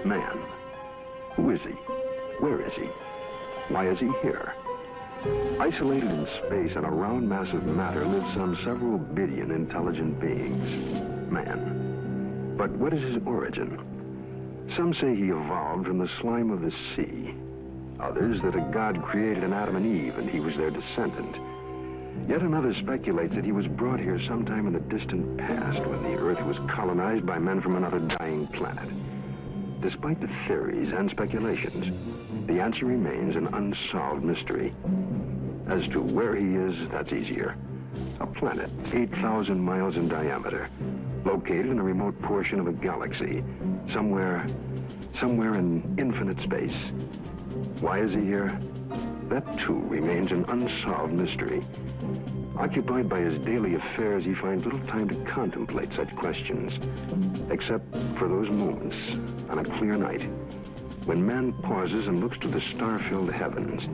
Man. Who is he? Where is he? Why is he here? Isolated in space on a round mass of matter live some several billion intelligent beings. Man. But what is his origin? Some say he evolved from the slime of the sea. Others that a god created an Adam and Eve and he was their descendant. Yet another speculates that he was brought here sometime in the distant past when the Earth was colonized by men from another dying planet. Despite the theories and speculations, the answer remains an unsolved mystery. As to where he is, that's easier. A planet 8,000 miles in diameter, located in a remote portion of a galaxy, somewhere in infinite space. Why is he here? That too remains an unsolved mystery. Occupied by his daily affairs, he finds little time to contemplate such questions, except for those moments on a clear night when man pauses and looks to the star-filled heavens,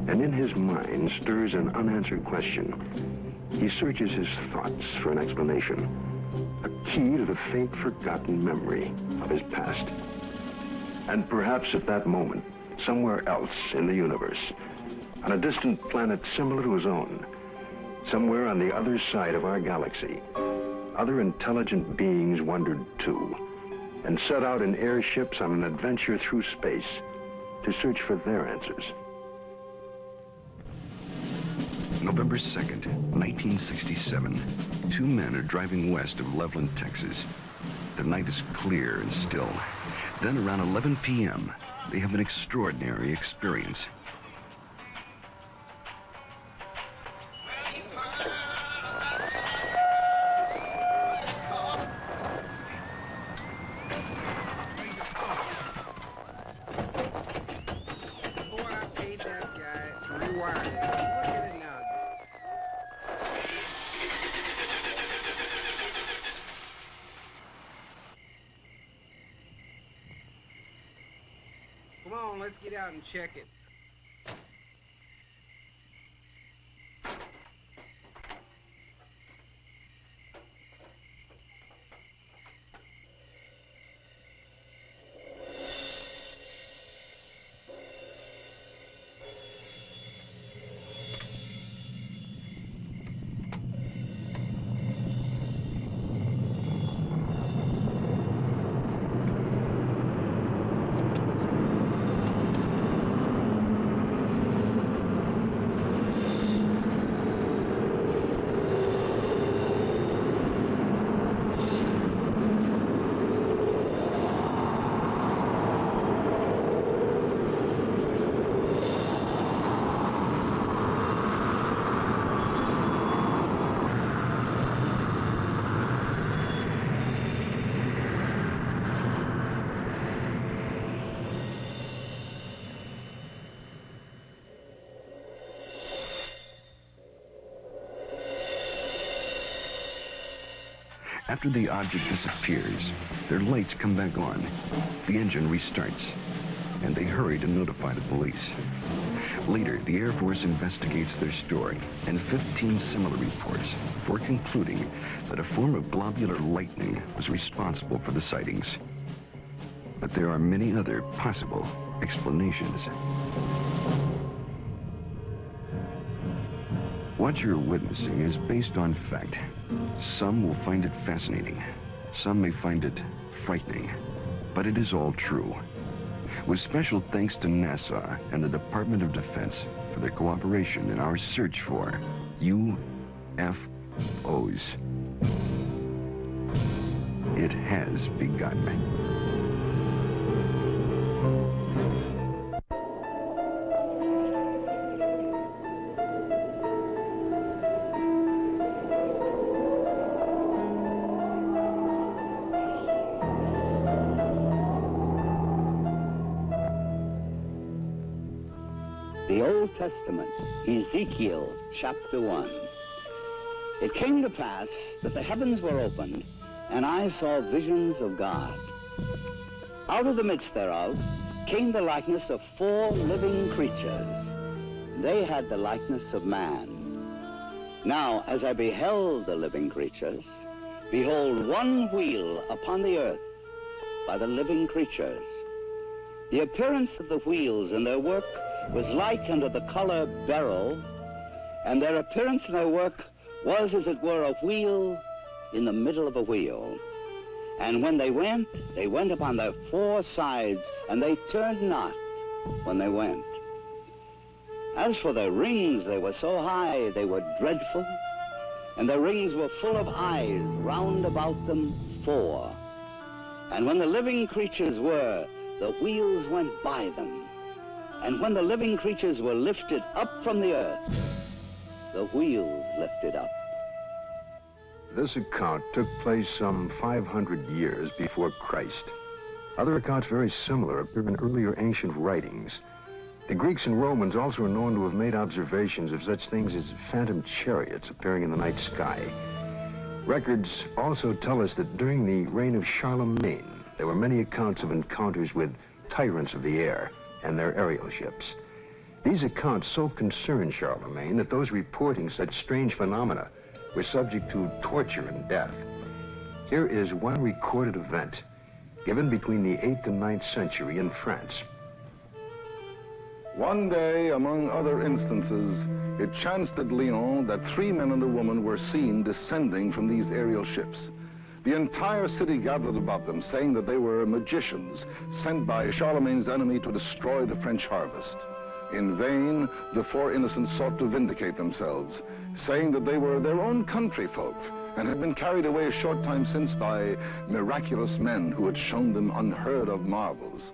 and in his mind stirs an unanswered question. He searches his thoughts for an explanation, a key to the faint, forgotten memory of his past. And perhaps at that moment, somewhere else in the universe, on a distant planet similar to his own, somewhere on the other side of our galaxy, other intelligent beings wondered too, and set out in airships on an adventure through space to search for their answers. November 2nd, 1967. Two men are driving west of Loveland, Texas. The night is clear and still. Then around 11 p.m., they have an extraordinary experience. Come on, let's get out and check it. After the object disappears, their lights come back on. The engine restarts, and they hurry to notify the police. Later, the Air Force investigates their story and 15 similar reports before concluding that a form of globular lightning was responsible for the sightings. But there are many other possible explanations. What you're witnessing is based on fact. Some will find it fascinating. Some may find it frightening. But it is all true. With special thanks to NASA and the Department of Defense for their cooperation in our search for UFOs. It has begun. The Old Testament, Ezekiel chapter 1. It came to pass that the heavens were opened, and I saw visions of God. Out of the midst thereof came the likeness of 4 living creatures. They had the likeness of man. Now, as I beheld the living creatures, behold, one wheel upon the earth by the living creatures. The appearance of the wheels and their work was like unto the color beryl, and their appearance and their work was, as it were, a wheel in the middle of a wheel. And when they went upon their four sides, and they turned not when they went. As for their rings, they were so high, they were dreadful, and their rings were full of eyes, round about them four. And when the living creatures were, the wheels went by them. And when the living creatures were lifted up from the earth, the wheels lifted up. This account took place some 500 years before Christ. Other accounts very similar appear in earlier ancient writings. The Greeks and Romans also are known to have made observations of such things as phantom chariots appearing in the night sky. Records also tell us that during the reign of Charlemagne, there were many accounts of encounters with tyrants of the air and their aerial ships. These accounts so concerned Charlemagne that those reporting such strange phenomena were subject to torture and death. Here is one recorded event given between the 8th and 9th century in France. One day, among other instances, it chanced at Lyon that 3 men and a woman were seen descending from these aerial ships. The entire city gathered about them, saying that they were magicians sent by Charlemagne's enemy to destroy the French harvest. In vain, the 4 innocents sought to vindicate themselves, saying that they were their own country folk and had been carried away a short time since by miraculous men who had shown them unheard of marvels.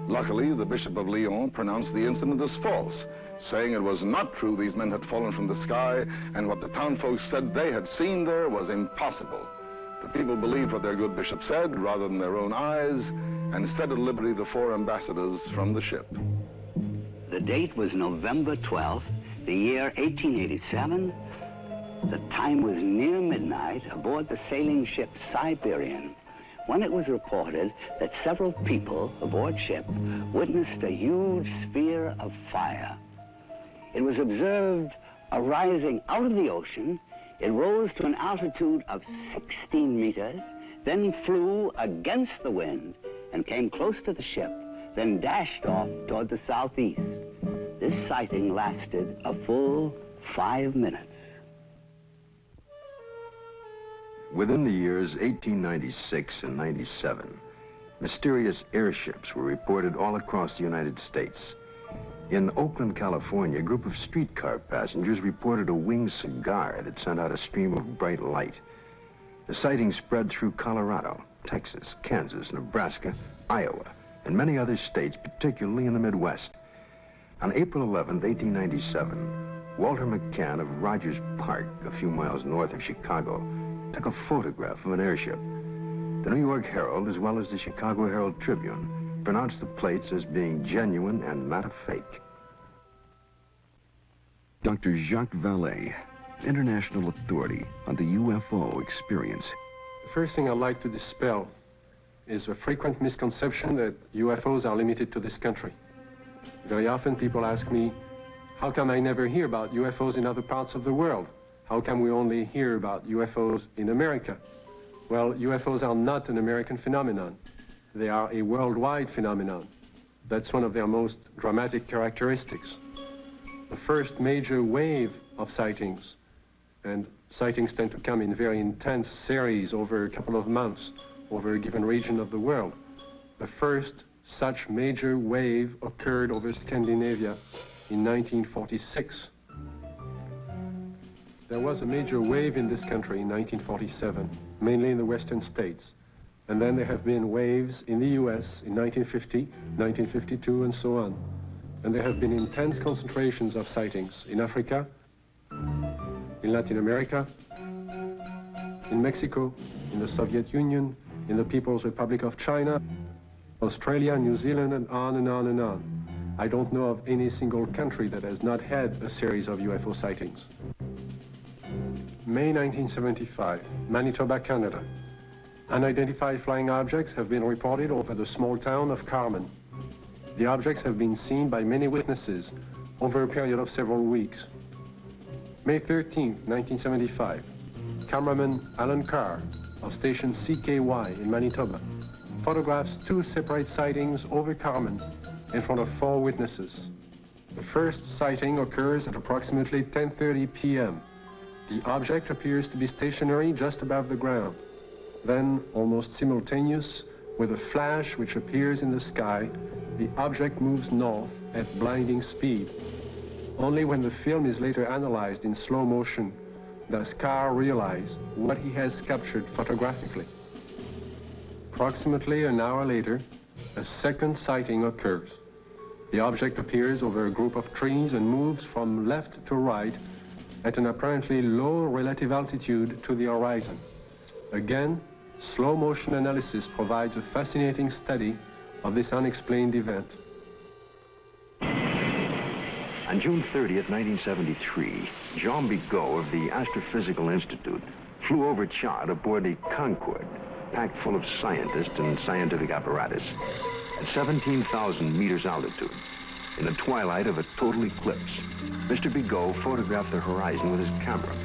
Luckily, the Bishop of Lyon pronounced the incident as false, saying it was not true these men had fallen from the sky, and what the townfolk said they had seen there was impossible. The people believed what their good bishop said rather than their own eyes, and set at liberty the 4 ambassadors from the ship. The date was November 12th, the year 1887. The time was near midnight aboard the sailing ship Siberian, when it was reported that several people aboard ship witnessed a huge sphere of fire. It was observed arising out of the ocean. It rose to an altitude of 16 meters, then flew against the wind and came close to the ship, then dashed off toward the southeast. This sighting lasted a full 5 minutes. Within the years 1896 and 97, mysterious airships were reported all across the United States. In Oakland, California, a group of streetcar passengers reported a winged cigar that sent out a stream of bright light. The sighting spread through Colorado, Texas, Kansas, Nebraska, Iowa, and many other states, particularly in the Midwest. On April 11, 1897, Walter McCann of Rogers Park, a few miles north of Chicago, took a photograph of an airship. The New York Herald, as well as the Chicago Herald Tribune, pronounced the plates as being genuine and not a fake. Dr. Jacques Vallée, international authority on the UFO experience. The first thing I'd like to dispel is a frequent misconception that UFOs are limited to this country. Very often people ask me, how come I never hear about UFOs in other parts of the world? How come we only hear about UFOs in America? Well, UFOs are not an American phenomenon. They are a worldwide phenomenon. That's one of their most dramatic characteristics. The first major wave of sightings, and sightings tend to come in very intense series over a couple of months, over a given region of the world. The first such major wave occurred over Scandinavia in 1946. There was a major wave in this country in 1947, mainly in the western states. And then there have been waves in the US in 1950, 1952, and so on. And there have been intense concentrations of sightings in Africa, in Latin America, in Mexico, in the Soviet Union, in the People's Republic of China, Australia, New Zealand, and on and on and on. I don't know of any single country that has not had a series of UFO sightings. May 1975, Manitoba, Canada. Unidentified flying objects have been reported over the small town of Carmen. The objects have been seen by many witnesses over a period of several weeks. May 13th, 1975, cameraman Allan of station CKY in Manitoba photographs 2 separate sightings over Carmen in front of 4 witnesses. The first sighting occurs at approximately 10:30 p.m. The object appears to be stationary just above the ground. Then, almost simultaneous with a flash which appears in the sky, the object moves north at blinding speed. Only when the film is later analyzed in slow motion does Carr realize what he has captured photographically. Approximately an hour later, a second sighting occurs. The object appears over a group of trees and moves from left to right at an apparently low relative altitude to the horizon. Again, slow motion analysis provides a fascinating study of this unexplained event. On June 30th, 1973, Jean Bigot of the Astrophysical Institute flew over Chad aboard the Concorde, packed full of scientists and scientific apparatus, at 17,000 meters altitude. In the twilight of a total eclipse, Mr. Bigot photographed the horizon with his camera.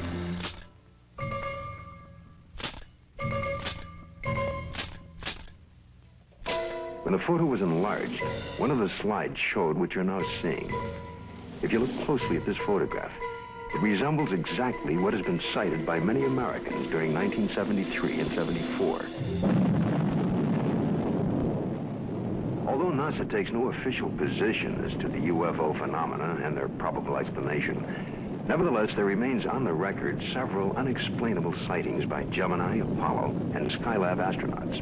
When the photo was enlarged, one of the slides showed what you're now seeing. If you look closely at this photograph, it resembles exactly what has been cited by many Americans during 1973 and 74. Although NASA takes no official position as to the UFO phenomena and their probable explanation, nevertheless, there remains on the record several unexplainable sightings by Gemini, Apollo, and Skylab astronauts.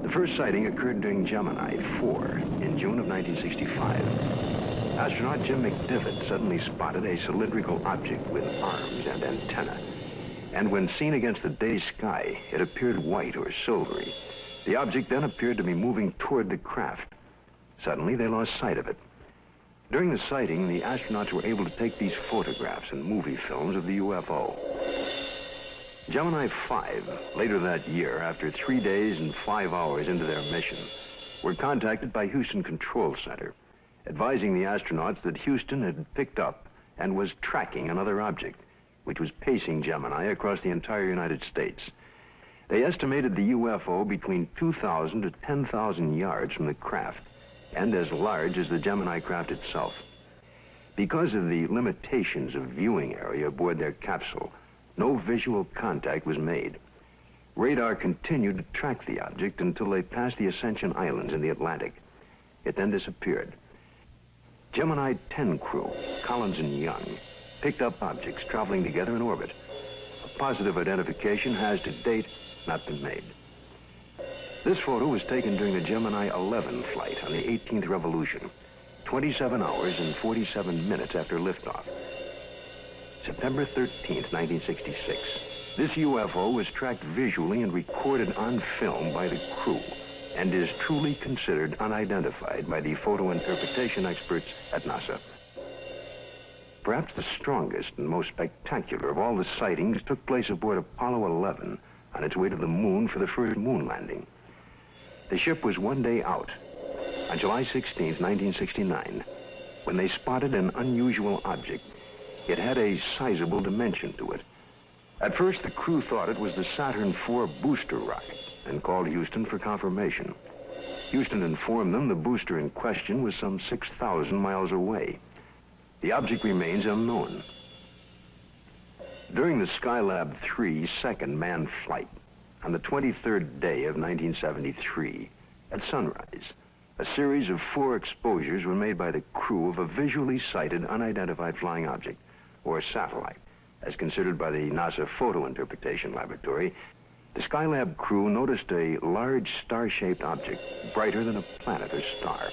The first sighting occurred during Gemini 4 in June of 1965. Astronaut Jim McDivitt suddenly spotted a cylindrical object with arms and antenna. And when seen against the day sky, it appeared white or silvery. The object then appeared to be moving toward the craft. Suddenly, they lost sight of it. During the sighting, the astronauts were able to take these photographs and movie films of the UFO. Gemini 5, later that year, after 3 days and 5 hours into their mission, were contacted by Houston Control Center, advising the astronauts that Houston had picked up and was tracking another object, which was pacing Gemini across the entire United States. They estimated the UFO between 2,000 to 10,000 yards from the craft, and as large as the Gemini craft itself. Because of the limitations of viewing area aboard their capsule, no visual contact was made. Radar continued to track the object until they passed the Ascension Islands in the Atlantic. It then disappeared. Gemini 10 crew, Collins and Young, picked up objects traveling together in orbit. A positive identification has to date not been made. This photo was taken during the Gemini 11 flight on the 18th revolution, 27 hours and 47 minutes after liftoff. September 13th, 1966. This UFO was tracked visually and recorded on film by the crew and is truly considered unidentified by the photo interpretation experts at NASA. Perhaps the strongest and most spectacular of all the sightings took place aboard Apollo 11 on its way to the moon for the first moon landing. The ship was 1 day out, on July 16, 1969, when they spotted an unusual object. It had a sizable dimension to it. At first, the crew thought it was the Saturn IV booster rocket and called Houston for confirmation. Houston informed them the booster in question was some 6,000 miles away. The object remains unknown. During the Skylab 3 second manned flight, on the 23rd day of 1973, at sunrise, a series of 4 exposures were made by the crew of a visually sighted unidentified flying object, or satellite, as considered by the NASA Photo Interpretation Laboratory. The Skylab crew noticed a large star-shaped object, brighter than a planet or star.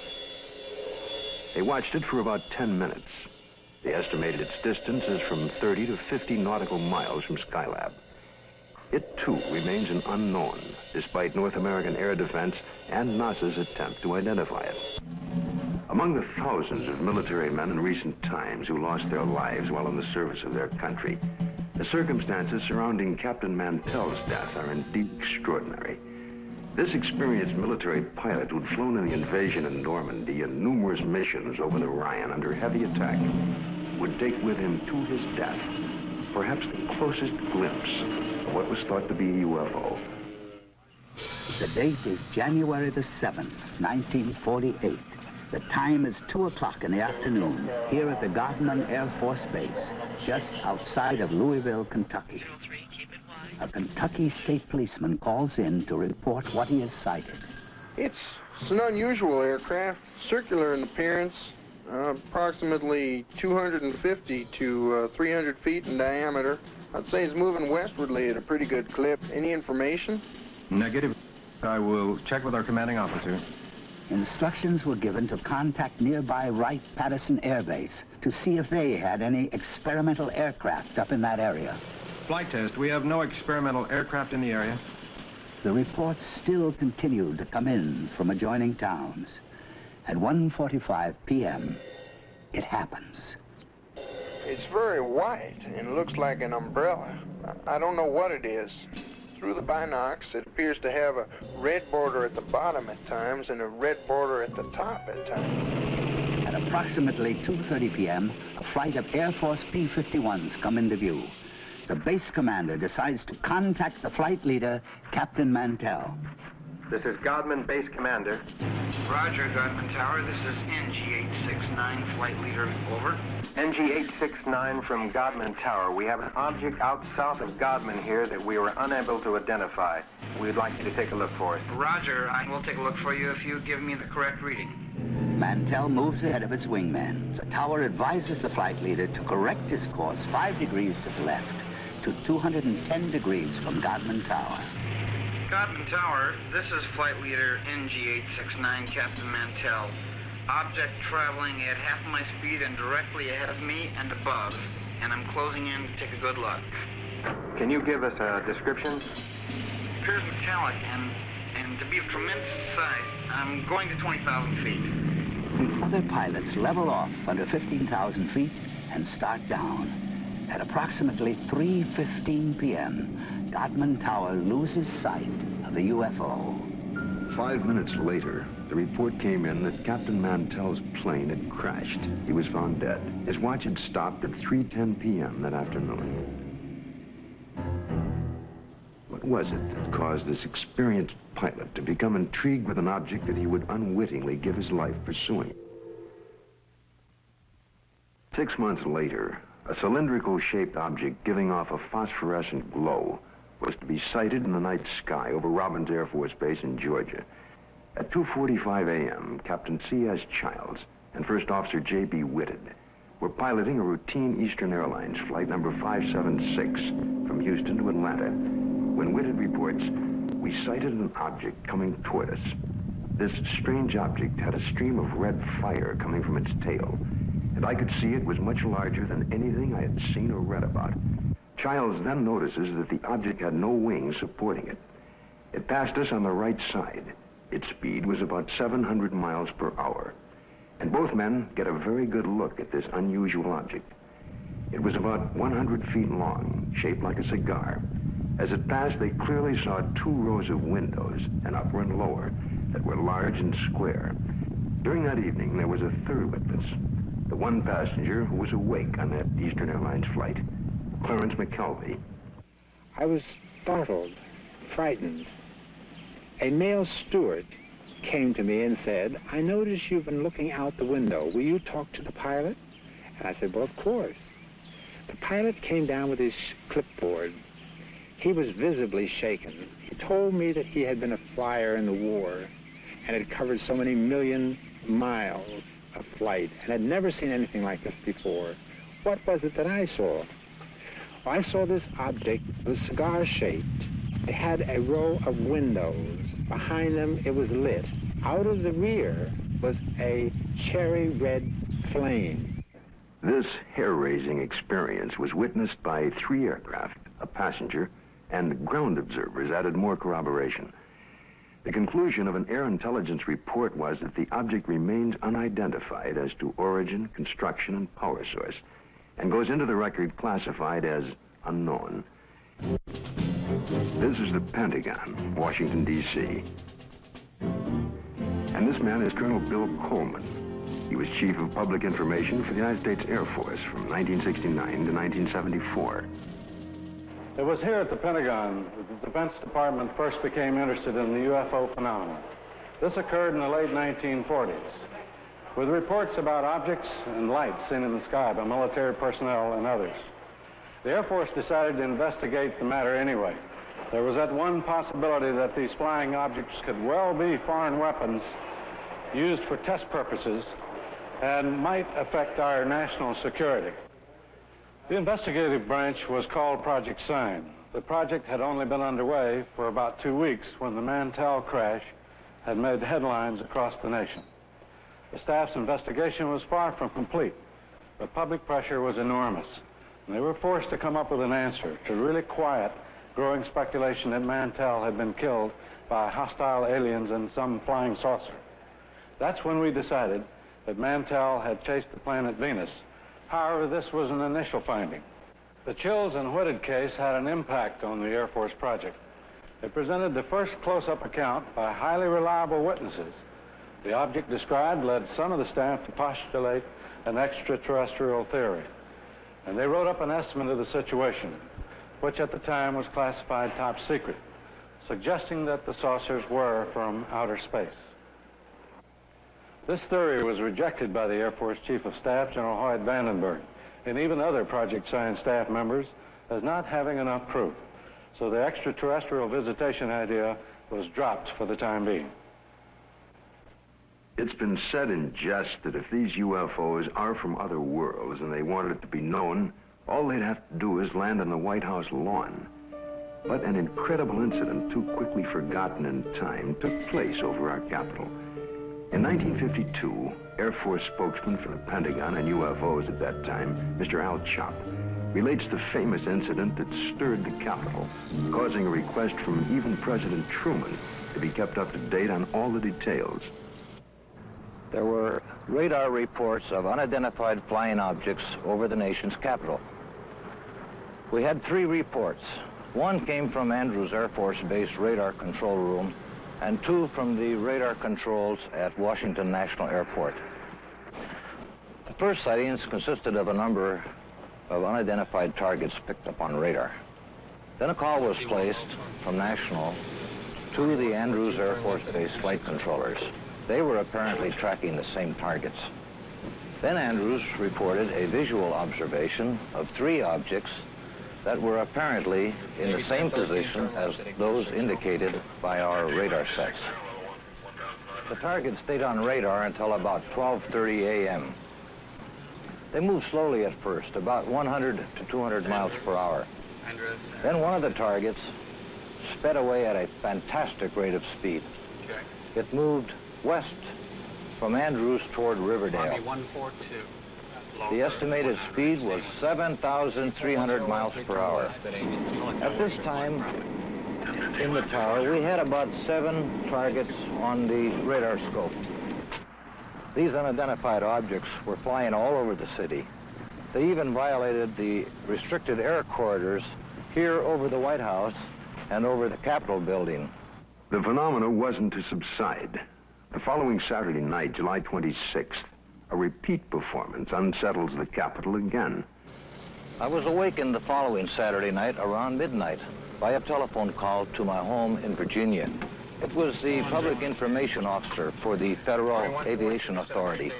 They watched it for about 10 minutes. They estimated its distance as from 30 to 50 nautical miles from Skylab. It, too, remains an unknown, despite North American air defense and NASA's attempt to identify it. Among the thousands of military men in recent times who lost their lives while in the service of their country, the circumstances surrounding Captain Mantell's death are indeed extraordinary. This experienced military pilot who'd flown in the invasion in Normandy and numerous missions over the Rhine under heavy attack would take with him to his death perhaps the closest glimpse of what was thought to be a UFO. The date is January the 7th, 1948. The time is 2 o'clock in the afternoon here at the Godman Air Force Base, just outside of Louisville, Kentucky. A Kentucky state policeman calls in to report what he has sighted. It's an unusual aircraft, circular in appearance, approximately 250 to 300 feet in diameter. I'd say it's moving westwardly at a pretty good clip. Any information? Negative. I will check with our commanding officer. Instructions were given to contact nearby Wright-Patterson Air Base to see if they had any experimental aircraft up in that area. Flight test. We have no experimental aircraft in the area. The reports still continued to come in from adjoining towns. At 1:45 p.m., it happens. It's very white and looks like an umbrella. I don't know what it is. Through the binocs, it appears to have a red border at the bottom at times and a red border at the top at times. At approximately 2:30 p.m., a flight of Air Force P-51s come into view. The base commander decides to contact the flight leader, Captain Mantell. This is Godman Base Commander. Roger, Godman Tower. This is NG-869, flight leader. Over. NG-869 from Godman Tower. We have an object out south of Godman here that we were unable to identify. We'd like you to take a look for it. Roger, I will take a look for you if you give me the correct reading. Mantell moves ahead of his wingman. The tower advises the flight leader to correct his course 5 degrees to the left to 210 degrees from Godman Tower. Godman Tower, this is flight leader NG-869, Captain Mantell. Object traveling at half my speed and directly ahead of me and above, and I'm closing in to take a good look. Can you give us a description? It appears metallic and to be of tremendous size. I'm going to 20,000 feet. The other pilots level off under 15,000 feet and start down. At approximately 3:15 p.m., Godman Tower loses sight of the UFO. 5 minutes later, the report came in that Captain Mantell's plane had crashed. He was found dead. His watch had stopped at 3:10 p.m. that afternoon. What was it that caused this experienced pilot to become intrigued with an object that he would unwittingly give his life pursuing? 6 months later, a cylindrical-shaped object giving off a phosphorescent glow was to be sighted in the night sky over Robbins Air Force Base in Georgia. At 2:45 a.m., Captain C.S. Childs and First Officer J.B. Whitted were piloting a routine Eastern Airlines flight number 576 from Houston to Atlanta when Whitted reports, "We sighted an object coming toward us. This strange object had a stream of red fire coming from its tail, and I could see it was much larger than anything I had seen or read about." Childs then notices that the object had no wings supporting it. It passed us on the right side. Its speed was about 700 miles per hour. And both men get a very good look at this unusual object. It was about 100 feet long, shaped like a cigar. As it passed, they clearly saw 2 rows of windows, an upper and lower, that were large and square. During that evening, there was a third witness, the one passenger who was awake on that Eastern Airlines flight, Clarence McKelvey. I was startled, frightened. A male steward came to me and said, "I notice you've been looking out the window. Will you talk to the pilot?" And I said, "Well, of course." The pilot came down with his clipboard. He was visibly shaken. He told me that he had been a flyer in the war and had covered so many million miles of flight and had never seen anything like this before. What was it that I saw? I saw this object was cigar-shaped. It had a row of windows. Behind them, it was lit. Out of the rear was a cherry red flame. This hair-raising experience was witnessed by 3 aircraft, a passenger, and ground observers added more corroboration. The conclusion of an air intelligence report was that the object remains unidentified as to origin, construction, and power source, and goes into the record classified as unknown. This is the Pentagon, Washington, D.C. And this man is Colonel Bill Coleman. He was Chief of Public Information for the United States Air Force from 1969 to 1974. It was here at the Pentagon that the Defense Department first became interested in the UFO phenomenon. This occurred in the late 1940s. with reports about objects and lights seen in the sky by military personnel and others. The Air Force decided to investigate the matter anyway. There was that one possibility that these flying objects could well be foreign weapons used for test purposes and might affect our national security. The investigative branch was called Project Sign. The project had only been underway for about 2 weeks when the Mantell crash had made headlines across the nation. The staff's investigation was far from complete, but public pressure was enormous, and they were forced to come up with an answer to really quiet growing speculation that Mantell had been killed by hostile aliens in some flying saucer. That's when we decided that Mantell had chased the planet Venus. However, this was an initial finding. The Chills and Whitted case had an impact on the Air Force project. It presented the first close-up account by highly reliable witnesses. The object described led some of the staff to postulate an extraterrestrial theory. And they wrote up an estimate of the situation, which at the time was classified top secret, suggesting that the saucers were from outer space. This theory was rejected by the Air Force Chief of Staff, General Hoyt Vandenberg, and even other Project Sign staff members as not having enough proof. So the extraterrestrial visitation idea was dropped for the time being. It's been said in jest that if these UFOs are from other worlds and they wanted it to be known, all they'd have to do is land on the White House lawn. But an incredible incident, too quickly forgotten in time, took place over our Capitol. In 1952, Air Force spokesman for the Pentagon and UFOs at that time, Mr. Al Chop, relates the famous incident that stirred the Capitol, causing a request from even President Truman to be kept up to date on all the details. There were radar reports of unidentified flying objects over the nation's capital. We had 3 reports. One came from Andrews Air Force Base radar control room, and 2 from the radar controls at Washington National Airport. The first sightings consisted of a number of unidentified targets picked up on radar. Then a call was placed from National to the Andrews Air Force Base flight controllers. They were apparently tracking the same targets. Then Andrews reported a visual observation of 3 objects that were apparently in the same position as those indicated by our radar sets. The targets stayed on radar until about 12:30 a.m. They moved slowly at first, about 100 to 200 miles per hour. Then one of the targets sped away at a fantastic rate of speed. It moved west from Andrews toward Riverdale. The estimated speed was 7,300 miles per hour. At this time, in the tower, we had about 7 targets on the radar scope. These unidentified objects were flying all over the city. They even violated the restricted air corridors here over the White House and over the Capitol building. The phenomena wasn't to subside. The following Saturday night, July 26th, a repeat performance unsettles the Capitol again. I was awakened the following Saturday night around midnight by a telephone call to my home in Virginia. It was the public information officer for the Federal Aviation Authority.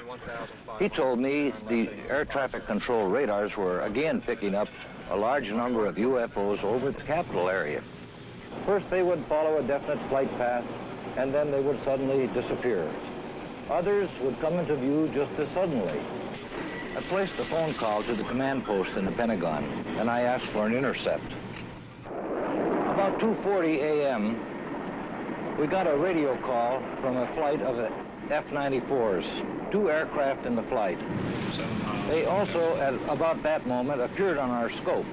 He told me the air traffic control radars were again picking up a large number of UFOs over the Capitol area. First, they would follow a definite flight path, and then they would suddenly disappear. Others would come into view just as suddenly. I placed a phone call to the command post in the Pentagon, and I asked for an intercept. About 2:40 a.m., we got a radio call from a flight of F-94s, 2 aircraft in the flight. They also, at about that moment, appeared on our scope.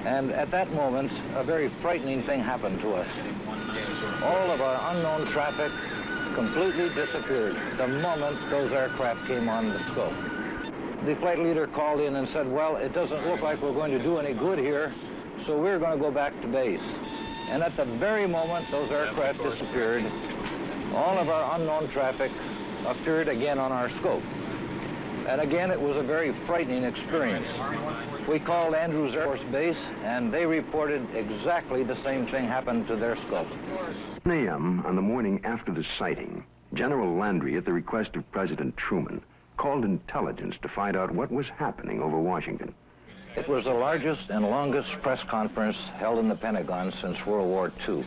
And at that moment, a very frightening thing happened to us. All of our unknown traffic completely disappeared the moment those aircraft came on the scope. The flight leader called in and said, well, it doesn't look like we're going to do any good here, so we're going to go back to base. And at the very moment those aircraft disappeared, all of our unknown traffic appeared again on our scope. And again, it was a very frightening experience. We called Andrews Air Force Base, and they reported exactly the same thing happened to their scope. 10 a.m. on the morning after the sighting, General Landry, at the request of President Truman, called intelligence to find out what was happening over Washington. It was the largest and longest press conference held in the Pentagon since World War II.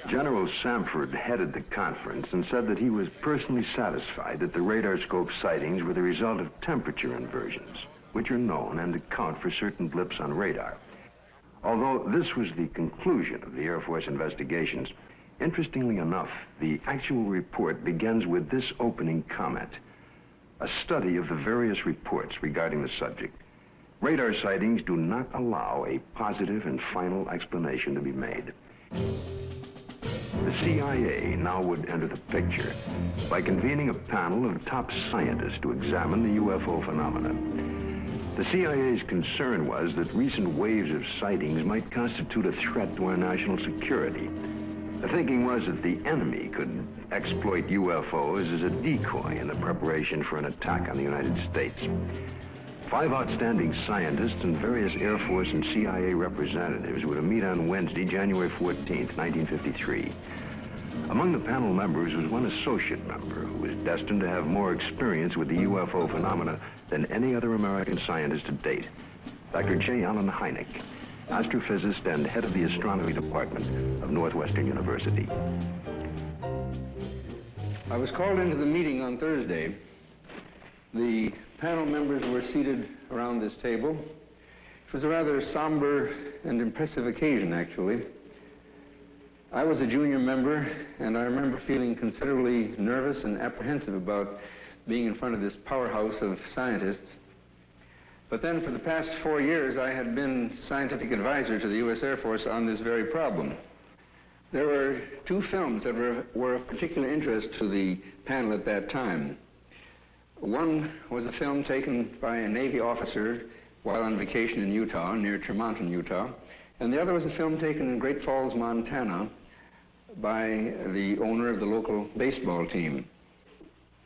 General Samford headed the conference and said that he was personally satisfied that the radar scope sightings were the result of temperature inversions, which are known and account for certain blips on radar. Although this was the conclusion of the Air Force investigations, interestingly enough, the actual report begins with this opening comment: a study of the various reports regarding the subject. Radar sightings do not allow a positive and final explanation to be made. The CIA now would enter the picture by convening a panel of top scientists to examine the UFO phenomena. The CIA's concern was that recent waves of sightings might constitute a threat to our national security. The thinking was that the enemy could exploit UFOs as a decoy in the preparation for an attack on the United States. 5 outstanding scientists and various Air Force and CIA representatives were to meet on Wednesday, January 14th, 1953. Among the panel members was one associate member who was destined to have more experience with the UFO phenomena than any other American scientist to date, Dr. J. Allan Hynek, astrophysicist and head of the astronomy department of Northwestern University. I was called into the meeting on Thursday. The panel members were seated around this table. It was a rather somber and impressive occasion, actually. I was a junior member, and I remember feeling considerably nervous and apprehensive about being in front of this powerhouse of scientists. But then for the past 4 years, I had been scientific advisor to the U.S. Air Force on this very problem. There were 2 films that were of particular interest to the panel at that time. One was a film taken by a Navy officer while on vacation in Utah, near Tremonton, Utah, and the other was a film taken in Great Falls, Montana, by the owner of the local baseball team.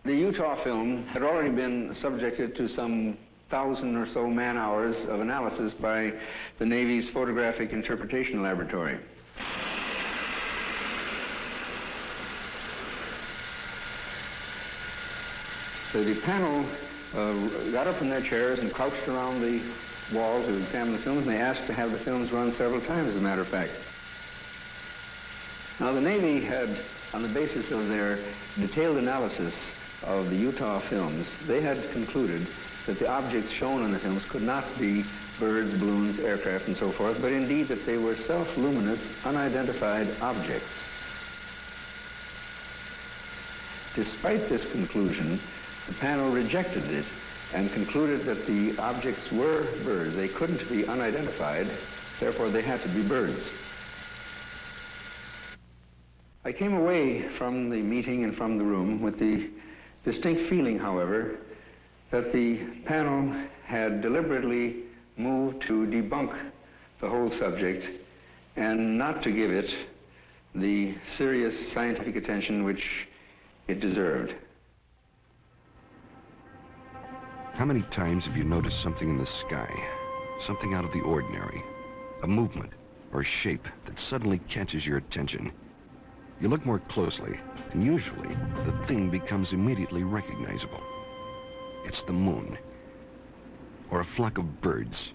The Utah film had already been subjected to some 1,000 or so man-hours of analysis by the Navy's Photographic Interpretation Laboratory. So the panel got up from their chairs and crouched around the wall to examine the films, and they asked to have the films run several times, as a matter of fact. Now, the Navy had, on the basis of their detailed analysis of the Utah films, they had concluded that the objects shown in the films could not be birds, balloons, aircraft, and so forth, but indeed that they were self-luminous, unidentified objects. Despite this conclusion, the panel rejected it and concluded that the objects were birds. They couldn't be unidentified, therefore they had to be birds. I came away from the meeting and from the room with the distinct feeling, however, that the panel had deliberately moved to debunk the whole subject and not to give it the serious scientific attention which it deserved. How many times have you noticed something in the sky, something out of the ordinary, a movement or shape that suddenly catches your attention? You look more closely, and usually the thing becomes immediately recognizable. It's the moon, or a flock of birds,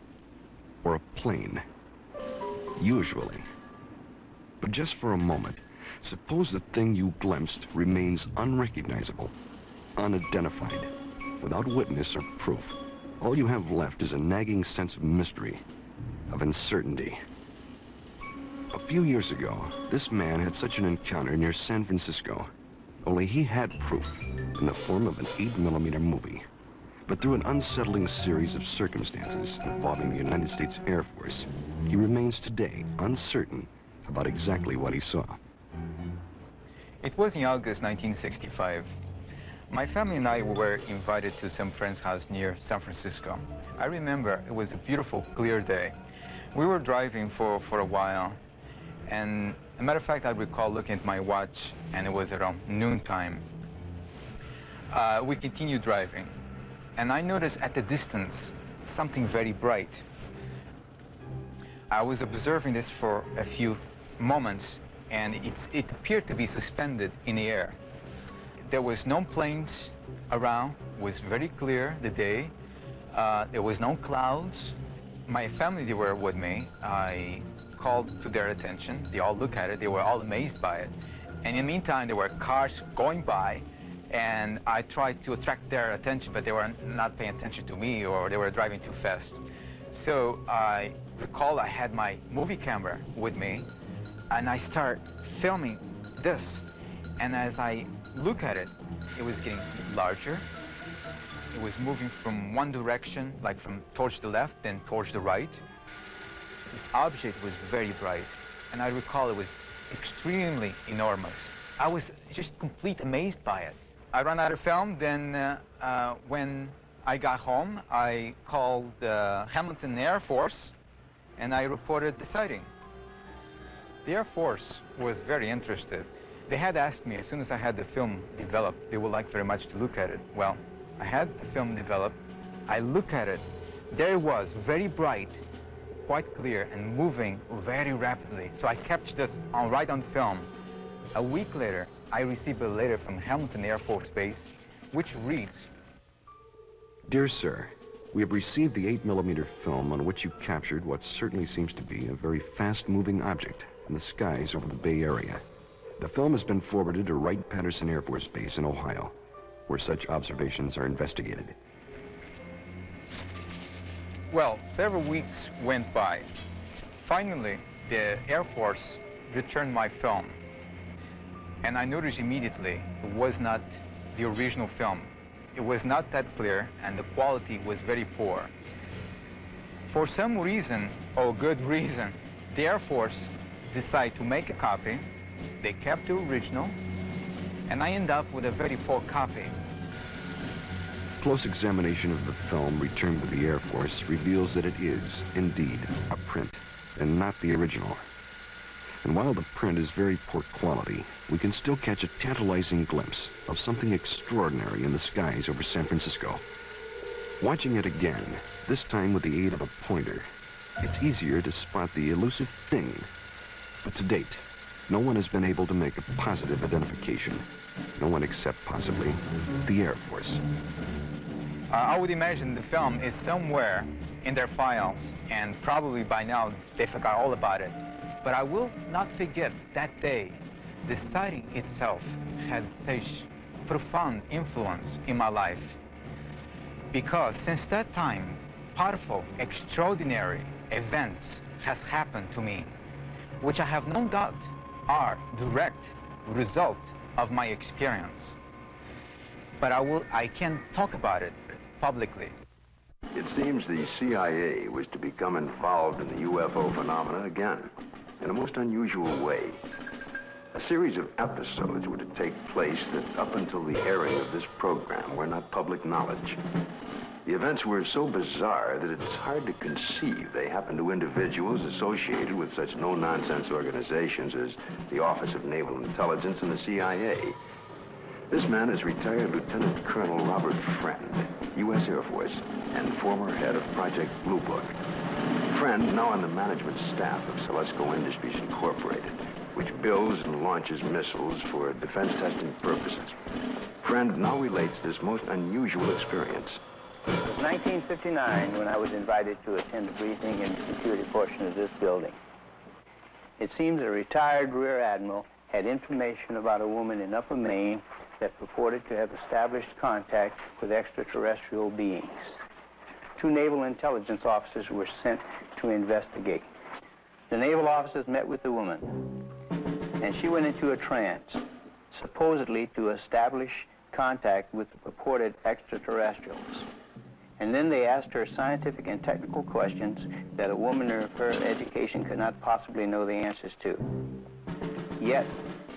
or a plane, usually. But just for a moment, suppose the thing you glimpsed remains unrecognizable, unidentified, without witness or proof. All you have left is a nagging sense of mystery, of uncertainty. A few years ago, this man had such an encounter near San Francisco, only he had proof in the form of an 8mm movie. But through an unsettling series of circumstances involving the United States Air Force, he remains today uncertain about exactly what he saw. It was in August 1965. My family and I were invited to some friend's house near San Francisco. I remember it was a beautiful, clear day. We were driving for a while, and as a matter of fact, I recall looking at my watch, and it was around noontime. We continued driving, and I noticed at the distance something very bright. I was observing this for a few moments, and it appeared to be suspended in the air. There was no planes around. It was very clear, the day. There was no clouds. My family, they were with me. I called to their attention. They all looked at it. They were all amazed by it. And in the meantime, there were cars going by, and I tried to attract their attention, but they were not paying attention to me, or they were driving too fast. So I recall I had my movie camera with me, and I started filming this. And as I look at it, it was getting larger. It was moving from one direction, like from towards the left, then towards the right. This object was very bright, and I recall it was extremely enormous. I was just completely amazed by it. I ran out of film. Then when I got home, I called Hamilton Air Force, and I reported the sighting. The Air Force was very interested. They had asked me, as soon as I had the film developed, they would like very much to look at it. Well, I had the film developed. I looked at it. There it was, very bright, quite clear, and moving very rapidly. So I captured this right on film. A week later, I received a letter from Hamilton Air Force Base, which reads, Dear Sir, we have received the 8mm film on which you captured what certainly seems to be a very fast-moving object in the skies over the Bay Area. The film has been forwarded to Wright-Patterson Air Force Base in Ohio, where such observations are investigated. Well, several weeks went by. Finally, the Air Force returned my film, and I noticed immediately it was not the original film. It was not that clear, and the quality was very poor. For some reason, or good reason, the Air Force decided to make a copy. They kept the original, and I ended up with a very poor copy. Close examination of the film returned to the Air Force reveals that it is, indeed, a print, and not the original. And while the print is very poor quality, we can still catch a tantalizing glimpse of something extraordinary in the skies over San Francisco. Watching it again, this time with the aid of a pointer, it's easier to spot the elusive thing. But to date, no one has been able to make a positive identification. No one except, possibly, the Air Force. I would imagine the film is somewhere in their files, and probably by now they forgot all about it. But I will not forget that day. The sighting itself had such profound influence in my life. Because since that time, powerful, extraordinary events has happened to me, which I have no doubt are direct result of my experience. But I can't talk about it publicly. It seems the CIA was to become involved in the UFO phenomena again, in a most unusual way. A series of episodes were to take place that, up until the airing of this program, were not public knowledge. The events were so bizarre that it's hard to conceive they happened to individuals associated with such no-nonsense organizations as the Office of Naval Intelligence and the CIA. This man is retired Lieutenant Colonel Robert Friend, U.S. Air Force, and former head of Project Blue Book. Friend, now on the management staff of Celesco Industries Incorporated, which builds and launches missiles for defense testing purposes. Friend now relates this most unusual experience. It was 1959 when I was invited to attend a briefing in the security portion of this building. It seems a retired Rear Admiral had information about a woman in Upper Maine that purported to have established contact with extraterrestrial beings. 2 naval intelligence officers were sent to investigate. The naval officers met with the woman, and she went into a trance, supposedly to establish contact with the purported extraterrestrials. And then they asked her scientific and technical questions that a woman of her education could not possibly know the answers to. Yet,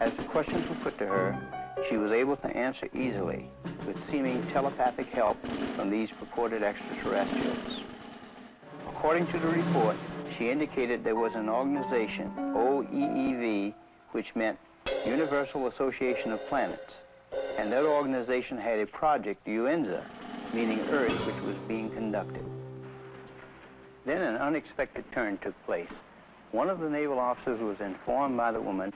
as the questions were put to her, she was able to answer easily, with seeming telepathic help from these purported extraterrestrials. According to the report, she indicated there was an organization, OEEV, which meant Universal Association of Planets, and that organization had a project, UNZA, meaning Earth, which was being conducted. Then an unexpected turn took place. One of the naval officers was informed by the woman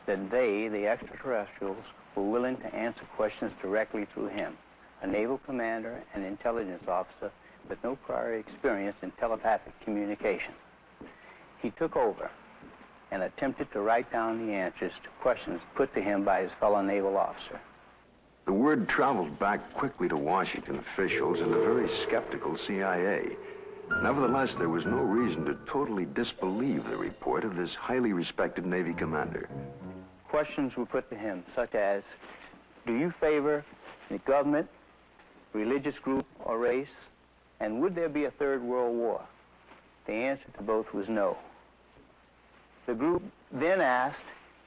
that they, the extraterrestrials, were willing to answer questions directly through him, a naval commander and intelligence officer with no prior experience in telepathic communication. He took over and attempted to write down the answers to questions put to him by his fellow naval officer. The word traveled back quickly to Washington officials and the very skeptical CIA. Nevertheless, there was no reason to totally disbelieve the report of this highly respected Navy commander. Questions were put to him, such as, do you favor the government, religious group, or race? And would there be a third world war? The answer to both was no. The group then asked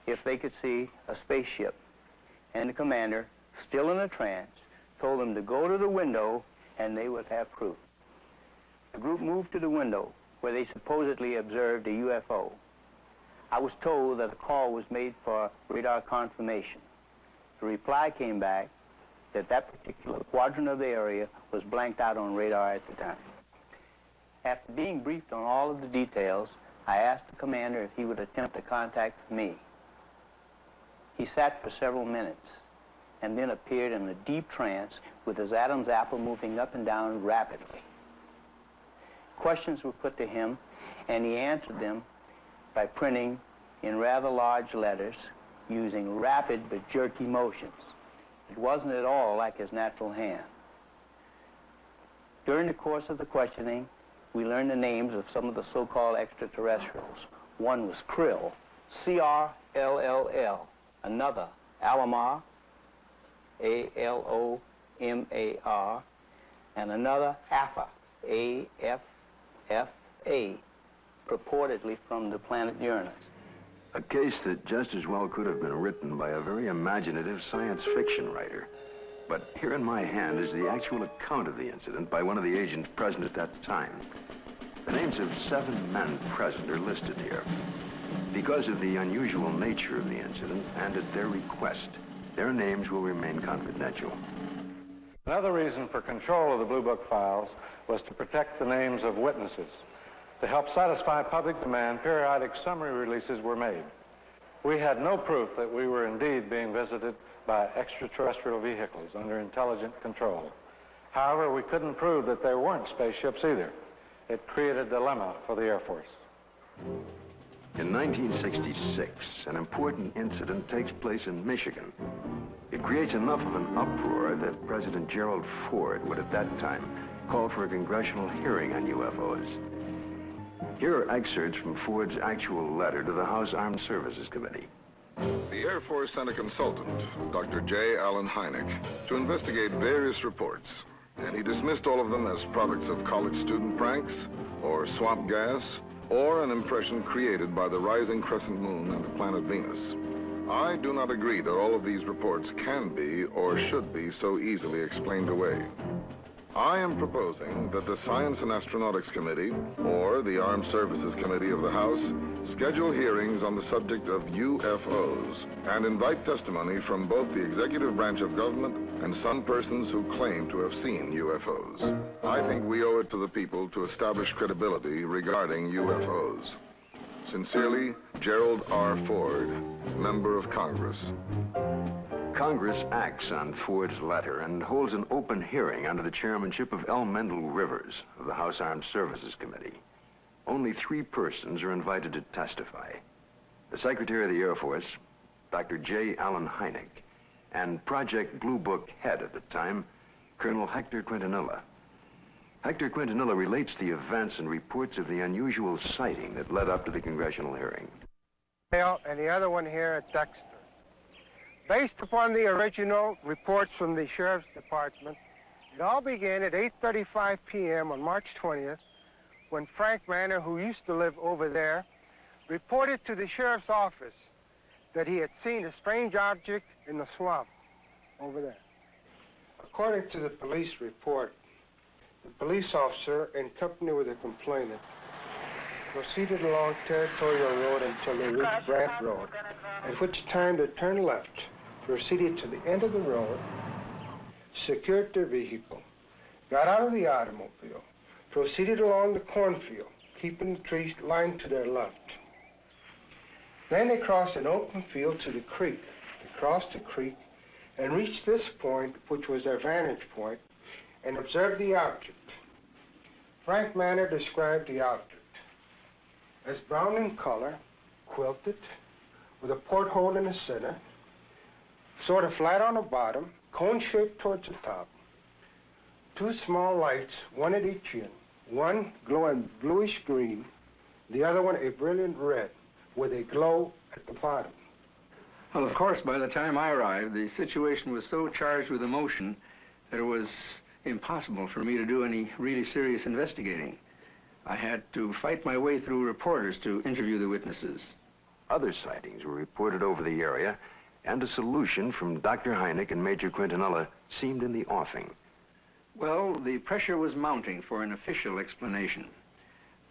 if they could see a spaceship, and the commander, still in a trance, told them to go to the window and they would have proof. The group moved to the window where they supposedly observed a UFO. I was told that a call was made for radar confirmation. The reply came back that that particular quadrant of the area was blanked out on radar at the time. After being briefed on all of the details, I asked the commander if he would attempt to contact me. He sat for several minutes and then appeared in a deep trance with his Adam's apple moving up and down rapidly. Questions were put to him, and he answered them by printing in rather large letters using rapid but jerky motions. It wasn't at all like his natural hand. During the course of the questioning, we learned the names of some of the so-called extraterrestrials. One was Krill, C-R-L-L-L. Another, Alomar, A-L-O-M-A-R. And another, Affa, A-F-F-A, purportedly from the planet Uranus. A case that just as well could have been written by a very imaginative science fiction writer. But here in my hand is the actual account of the incident by one of the agents present at that time. The names of 7 men present are listed here. Because of the unusual nature of the incident and at their request, their names will remain confidential. Another reason for control of the Blue Book files was to protect the names of witnesses. To help satisfy public demand, periodic summary releases were made. We had no proof that we were indeed being visited by extraterrestrial vehicles under intelligent control. However, we couldn't prove that there weren't spaceships either. It created a dilemma for the Air Force. In 1966, an important incident takes place in Michigan. It creates enough of an uproar that President Gerald Ford would at that time call for a congressional hearing on UFOs. Here are excerpts from Ford's actual letter to the House Armed Services Committee. The Air Force sent a consultant, Dr. J. Allan Hynek, to investigate various reports, and he dismissed all of them as products of college student pranks, or swamp gas, or an impression created by the rising crescent moon and the planet Venus. I do not agree that all of these reports can be or should be so easily explained away. I am proposing that the Science and Astronautics Committee, or the Armed Services Committee of the House, schedule hearings on the subject of UFOs and invite testimony from both the executive branch of government and some persons who claim to have seen UFOs. I think we owe it to the people to establish credibility regarding UFOs. Sincerely, Gerald R. Ford, Member of Congress. Congress acts on Ford's letter and holds an open hearing under the chairmanship of L. Mendel Rivers of the House Armed Services Committee. Only 3 persons are invited to testify. The Secretary of the Air Force, Dr. J. Allan Hynek, and Project Blue Book head at the time, Colonel Hector Quintanilla. Hector Quintanilla relates the events and reports of the unusual sighting that led up to the congressional hearing. And the other one here at Dexter. Based upon the original reports from the Sheriff's Department, it all began at 8:35 p.m. on March 20th, when Frank Manor, who used to live over there, reported to the Sheriff's office that he had seen a strange object in the swamp over there. According to the police report, the police officer, in company with the complainant, proceeded along Territorial Road until they reached Bryant Road, at which time they turned left, proceeded to the end of the road, secured their vehicle, got out of the automobile, proceeded along the cornfield, keeping the trees lined to their left. Then they crossed an open field to the creek. They crossed the creek and reached this point, which was their vantage point, and observed the object. Frank Manor described the object as brown in color, quilted, with a porthole in the center, sort of flat on the bottom, cone-shaped towards the top. Two small lights, one at each end, one glowing bluish green, the other one a brilliant red, with a glow at the bottom. Well, of course, by the time I arrived, the situation was so charged with emotion that it was impossible for me to do any really serious investigating. I had to fight my way through reporters to interview the witnesses. Other sightings were reported over the area, and a solution from Dr. Hynek and Major Quintanilla seemed in the offing. Well, the pressure was mounting for an official explanation.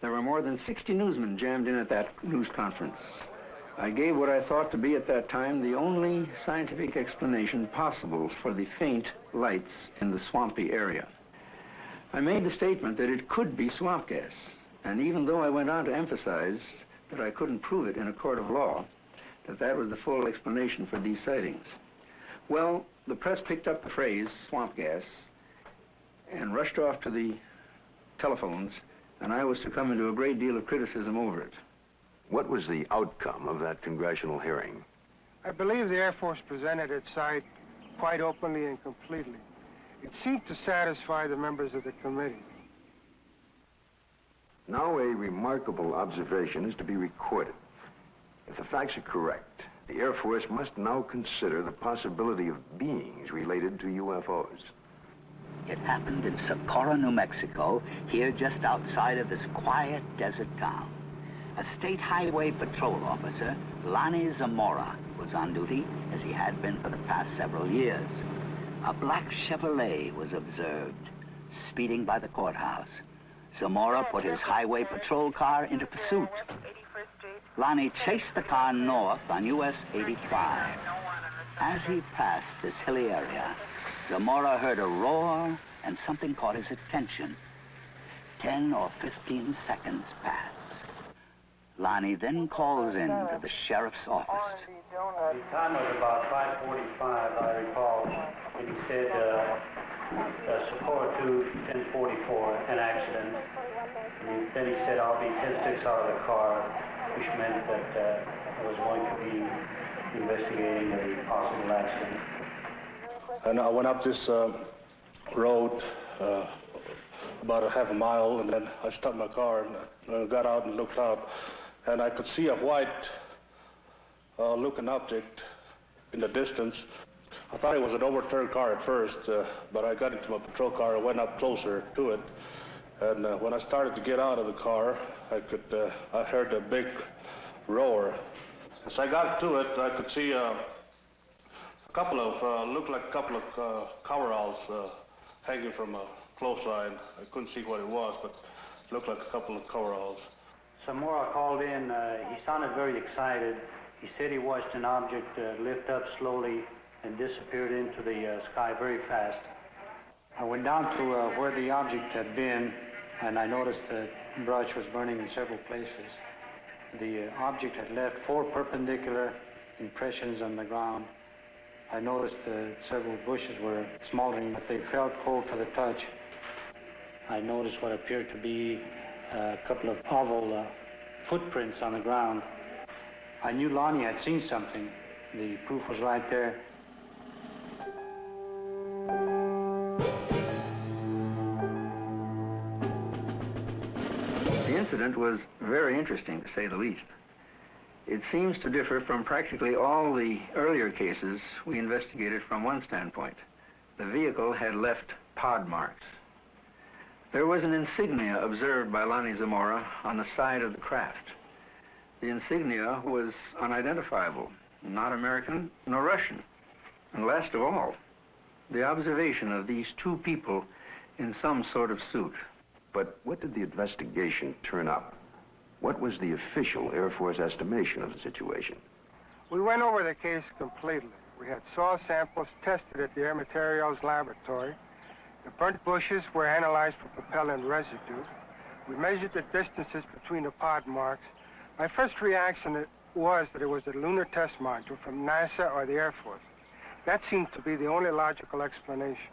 There were more than 60 newsmen jammed in at that news conference. I gave what I thought to be at that time the only scientific explanation possible for the faint lights in the swampy area. I made the statement that it could be swamp gas, and even though I went on to emphasize that I couldn't prove it in a court of law, that was the full explanation for these sightings. Well, the press picked up the phrase, swamp gas, and rushed off to the telephones, and I was to come into a great deal of criticism over it. What was the outcome of that congressional hearing? I believe the Air Force presented its side quite openly and completely. It seemed to satisfy the members of the committee. Now a remarkable observation is to be recorded. If the facts are correct, the Air Force must now consider the possibility of beings related to UFOs. It happened in Socorro, New Mexico, here just outside of this quiet desert town. A state highway patrol officer, Lonnie Zamora, was on duty, as he had been for the past several years. A black Chevrolet was observed, speeding by the courthouse. Zamora put his highway patrol car into pursuit. Lonnie chased the car north on US 85. As he passed this hilly area, Zamora heard a roar and something caught his attention. 10 or 15 seconds pass. Lonnie then calls in to the sheriff's office. The time was about 5:45, I recall, and he said, Socorro 2, 1044, an accident. And then he said, I'll be 10-6 out of the car, which meant that I was going to be investigating a possible accident. And I went up this road about a half a mile, and then I stopped my car and I got out and looked out, and I could see a white looking object in the distance. I thought it was an overturned car at first, but I got into my patrol car and went up closer to it. And when I started to get out of the car, I heard a big roar. As I got to it, I could see a couple of, looked like a couple of coveralls hanging from a clothesline. I couldn't see what it was, but it looked like a couple of coveralls. Zamora called in. He sounded very excited. He said he watched an object lift up slowly and disappeared into the sky very fast. I went down to where the object had been, and I noticed that brush was burning in several places. The object had left 4 perpendicular impressions on the ground. I noticed that several bushes were smoldering, but they felt cold to the touch. I noticed what appeared to be a couple of oval footprints on the ground. I knew Lonnie had seen something. The proof was right there. The incident was very interesting, to say the least. It seems to differ from practically all the earlier cases we investigated from one standpoint. The vehicle had left pod marks. There was an insignia observed by Lonnie Zamora on the side of the craft. The insignia was unidentifiable, not American nor Russian. And last of all, the observation of these 2 people in some sort of suit. But what did the investigation turn up? What was the official Air Force estimation of the situation? We went over the case completely. We had soil samples tested at the Air Materials Laboratory. The burnt bushes were analyzed for propellant residue. We measured the distances between the pod marks. My first reaction was that it was a lunar test module from NASA or the Air Force. That seemed to be the only logical explanation.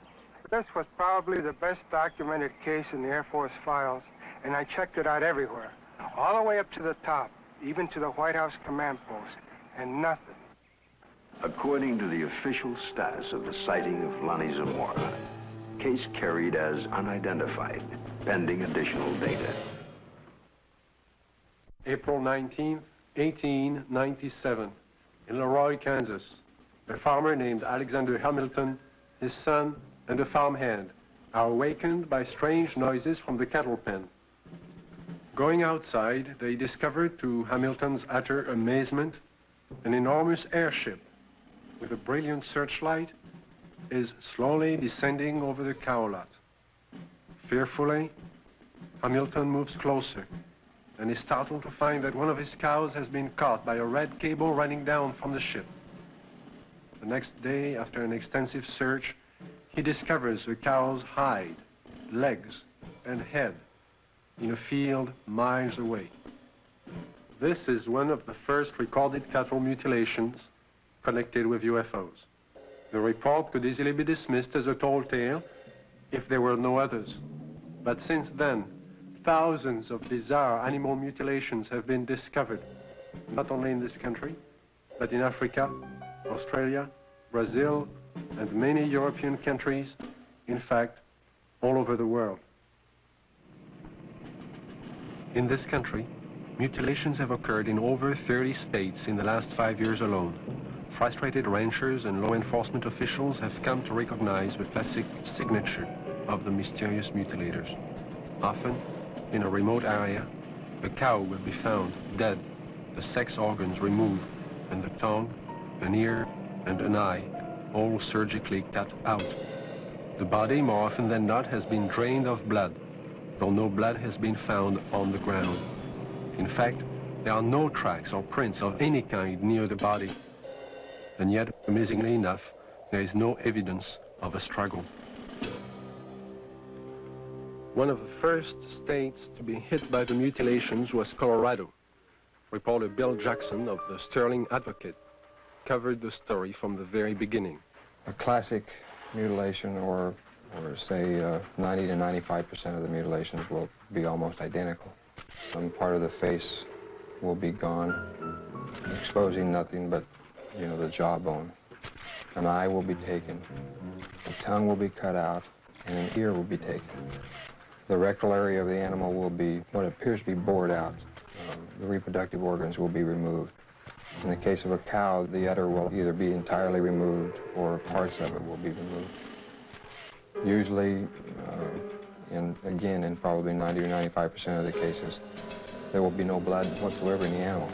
This was probably the best documented case in the Air Force files, and I checked it out everywhere, all the way up to the top, even to the White House command post, and nothing. According to the official status of the sighting of Lonnie Zamora, case carried as unidentified, pending additional data. April 19, 1897, in Leroy, Kansas. A farmer named Alexander Hamilton, his son, and a farmhand are awakened by strange noises from the cattle pen. Going outside, they discovered, to Hamilton's utter amazement, an enormous airship with a brilliant searchlight is slowly descending over the cow lot. Fearfully, Hamilton moves closer and is startled to find that one of his cows has been caught by a red cable running down from the ship. The next day, after an extensive search, he discovers the cow's hide, legs, and head in a field miles away. This is one of the first recorded cattle mutilations connected with UFOs. The report could easily be dismissed as a tall tale if there were no others. But since then, thousands of bizarre animal mutilations have been discovered, not only in this country, but in Africa, Australia, Brazil, and many European countries, in fact, all over the world. In this country, mutilations have occurred in over 30 states in the last 5 years alone. Frustrated ranchers and law enforcement officials have come to recognize the classic signature of the mysterious mutilators. Often, in a remote area, a cow will be found dead, the sex organs removed, and the tongue, an ear, and an eye, all surgically cut out. The body, more often than not, has been drained of blood, though no blood has been found on the ground. In fact, there are no tracks or prints of any kind near the body. And yet, amazingly enough, there is no evidence of a struggle. One of the first states to be hit by the mutilations was Colorado. Reporter Bill Johnsen of the Serling Advocate covered the story from the very beginning. A classic mutilation, or say 90 to 95% of the mutilations will be almost identical. Some part of the face will be gone, exposing nothing but, you know, the jawbone. An eye will be taken, the tongue will be cut out, and an ear will be taken. The rectal area of the animal will be what appears to be bored out. The reproductive organs will be removed. In the case of a cow, the udder will either be entirely removed or parts of it will be removed. Usually, again, in probably 90 or 95% of the cases, there will be no blood whatsoever in the animal.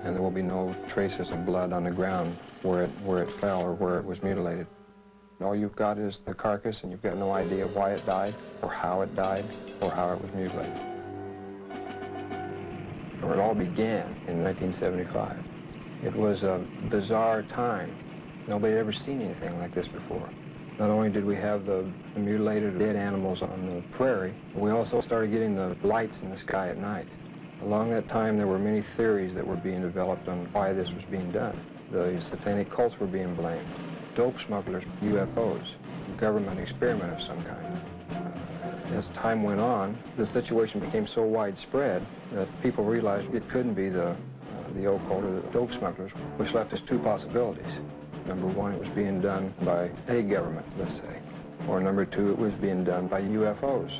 And there will be no traces of blood on the ground where it fell or where it was mutilated. All you've got is the carcass, and you've got no idea why it died, or how it died, or how it was mutilated. It all began in 1975. It was a bizarre time. Nobody had ever seen anything like this before. Not only did we have the mutilated dead animals on the prairie, we also started getting the lights in the sky at night. Along that time, there were many theories that were being developed on why this was being done. The satanic cults were being blamed, dope smugglers, UFOs, government experiment of some kind. As time went on, the situation became so widespread that people realized it couldn't be the occult or the dope smugglers, which left us two possibilities. Number one, it was being done by a government, let's say. Or number two, it was being done by UFOs.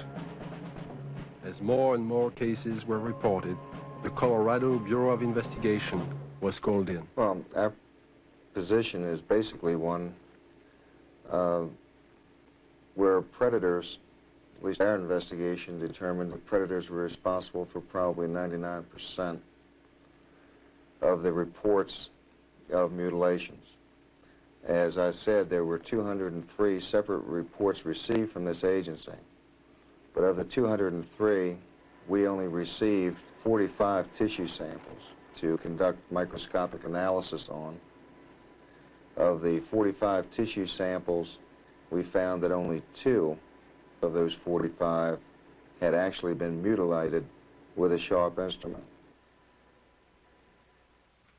As more and more cases were reported, the Colorado Bureau of Investigation was called in. Well, our position is basically one where predators, at least our investigation determined that predators were responsible for probably 99% of the reports of mutilations. As I said, there were 203 separate reports received from this agency. But of the 203, we only received 45 tissue samples to conduct microscopic analysis on. Of the 45 tissue samples, we found that only 2 of those 45 had actually been mutilated with a sharp instrument.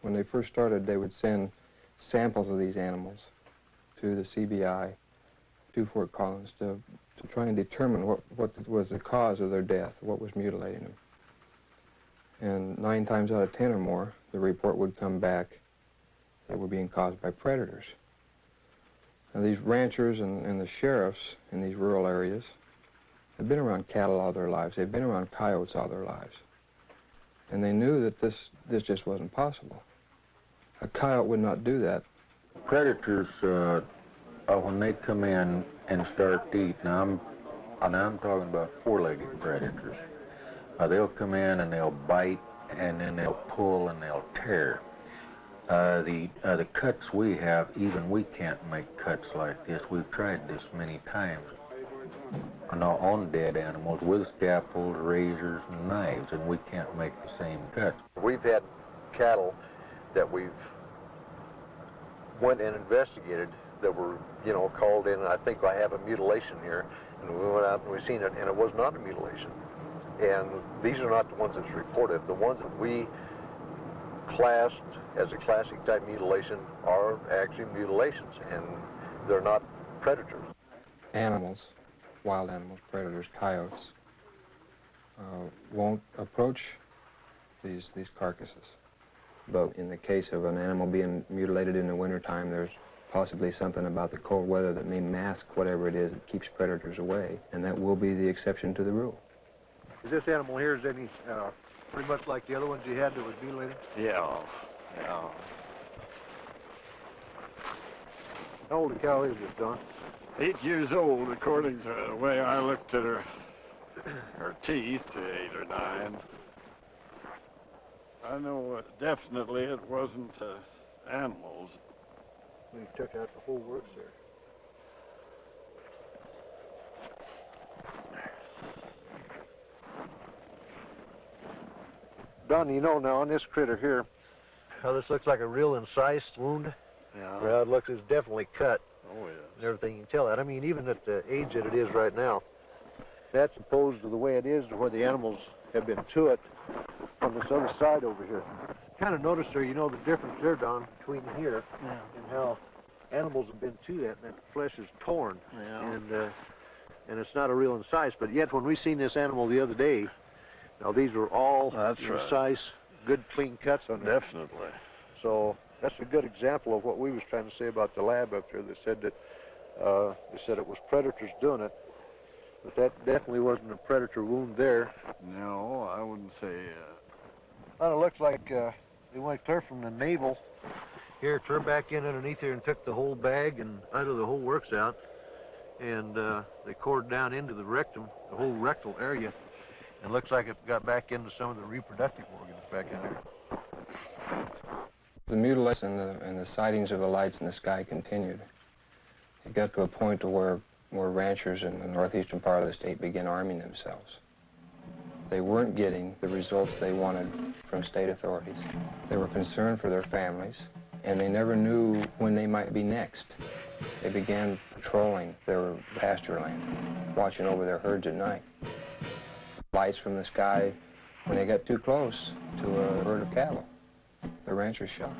When they first started, they would send samples of these animals to the CBI, to Fort Collins, to try and determine what was the cause of their death, what was mutilating them. And 9 times out of 10 or more, the report would come back that were being caused by predators. Now, these ranchers and the sheriffs in these rural areas have been around cattle all their lives. They've been around coyotes all their lives. And they knew that this just wasn't possible. A coyote would not do that. Predators, when they come in and start to eat, now I'm talking about 4-legged predators. They'll come in and they'll bite, and then they'll pull and they'll tear. The cuts we have, even we can't make cuts like this. We've tried this many times on dead animals with scalpels, razors, and knives, and we can't make the same cuts. We've had cattle that we've went and investigated that were, called in, and I think I have a mutilation here, and we went out and we seen it, and it was not a mutilation. And these are not the ones that's reported. The ones that we classed as a classic type mutilation are actually mutilations, and they're not predators. Animals, wild animals, predators, coyotes, won't approach these carcasses. But in the case of an animal being mutilated in the wintertime, there's possibly something about the cold weather that may mask whatever it is that keeps predators away, and that will be the exception to the rule. Is this animal here, is any pretty much like the other ones you had that was mutilated? Yeah. How old a cow is this, Don? 8 years old, according to the way I looked at her teeth, 8 or 9. I know definitely it wasn't animals. We took out the whole works there. Don, now on this critter here, how this looks like a real incised wound. Yeah. Well, it looks, it's definitely cut. Oh, yes. And everything, you can tell that. I mean, even at the age that it is right now, that's opposed to the way it is to where the animals have been to it on this other side over here. Kind of notice there, the difference there, Don, between here and how animals have been to that, and that flesh is torn. Yeah. And it's not a real incise, but yet when we seen this animal the other day, now these were all incise, good clean cuts on it. Definitely. So that's a good example of what we was trying to say about the lab up there. They said that it was predators doing it, but that definitely wasn't a predator wound there. No, I wouldn't say. Well, it looks like they went clear from the navel here, turned back in underneath here, and took the whole bag and out of the whole works out, and they cored down into the rectum, the whole rectal area. It looks like it got back into some of the reproductive organs back in there. The mutilation and the sightings of the lights in the sky continued. It got to a point to where ranchers in the northeastern part of the state began arming themselves. They weren't getting the results they wanted from state authorities. They were concerned for their families, and they never knew when they might be next. They began patrolling their pasture land, watching over their herds at night. Lights from the sky, when they got too close to a herd of cattle, the ranchers shot.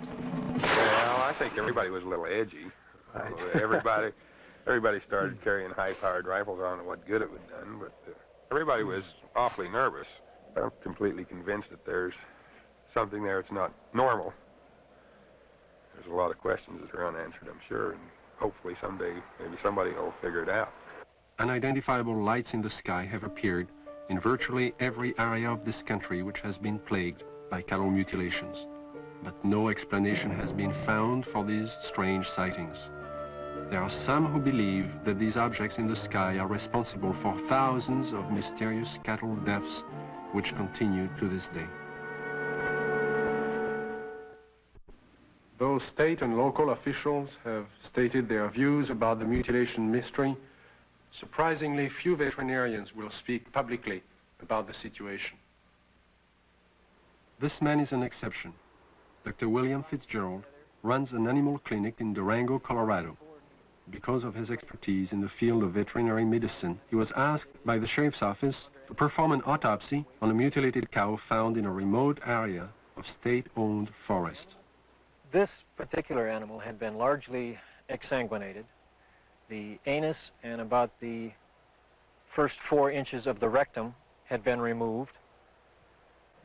Well, I think everybody was a little edgy. Right. Everybody started carrying high-powered rifles. I don't know what good it would have done, but everybody was awfully nervous. I'm completely convinced that there's something there that's not normal. There's a lot of questions that are unanswered, I'm sure, and hopefully someday maybe somebody will figure it out. Unidentifiable lights in the sky have appeared in virtually every area of this country which has been plagued by cattle mutilations. But no explanation has been found for these strange sightings. There are some who believe that these objects in the sky are responsible for thousands of mysterious cattle deaths which continue to this day. Though state and local officials have stated their views about the mutilation mystery, surprisingly few veterinarians will speak publicly about the situation. This man is an exception. Dr. William Fitzgerald runs an animal clinic in Durango, Colorado. Because of his expertise in the field of veterinary medicine, he was asked by the sheriff's office to perform an autopsy on a mutilated cow found in a remote area of state-owned forest. This particular animal had been largely exsanguinated. The anus and about the first 4 inches of the rectum had been removed.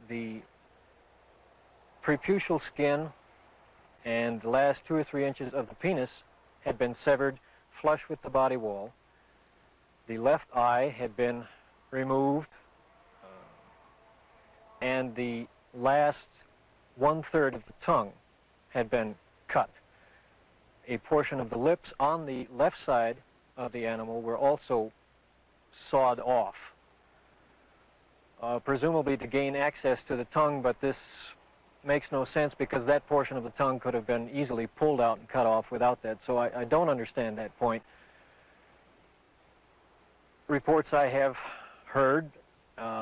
The prepucial skin and the last 2 or 3 inches of the penis had been severed flush with the body wall. The left eye had been removed, and the last 1/3 of the tongue had been cut. A portion of the lips on the left side of the animal were also sawed off, presumably to gain access to the tongue, but this makes no sense because that portion of the tongue could have been easily pulled out and cut off without that, so I don't understand that point. Reports I have heard,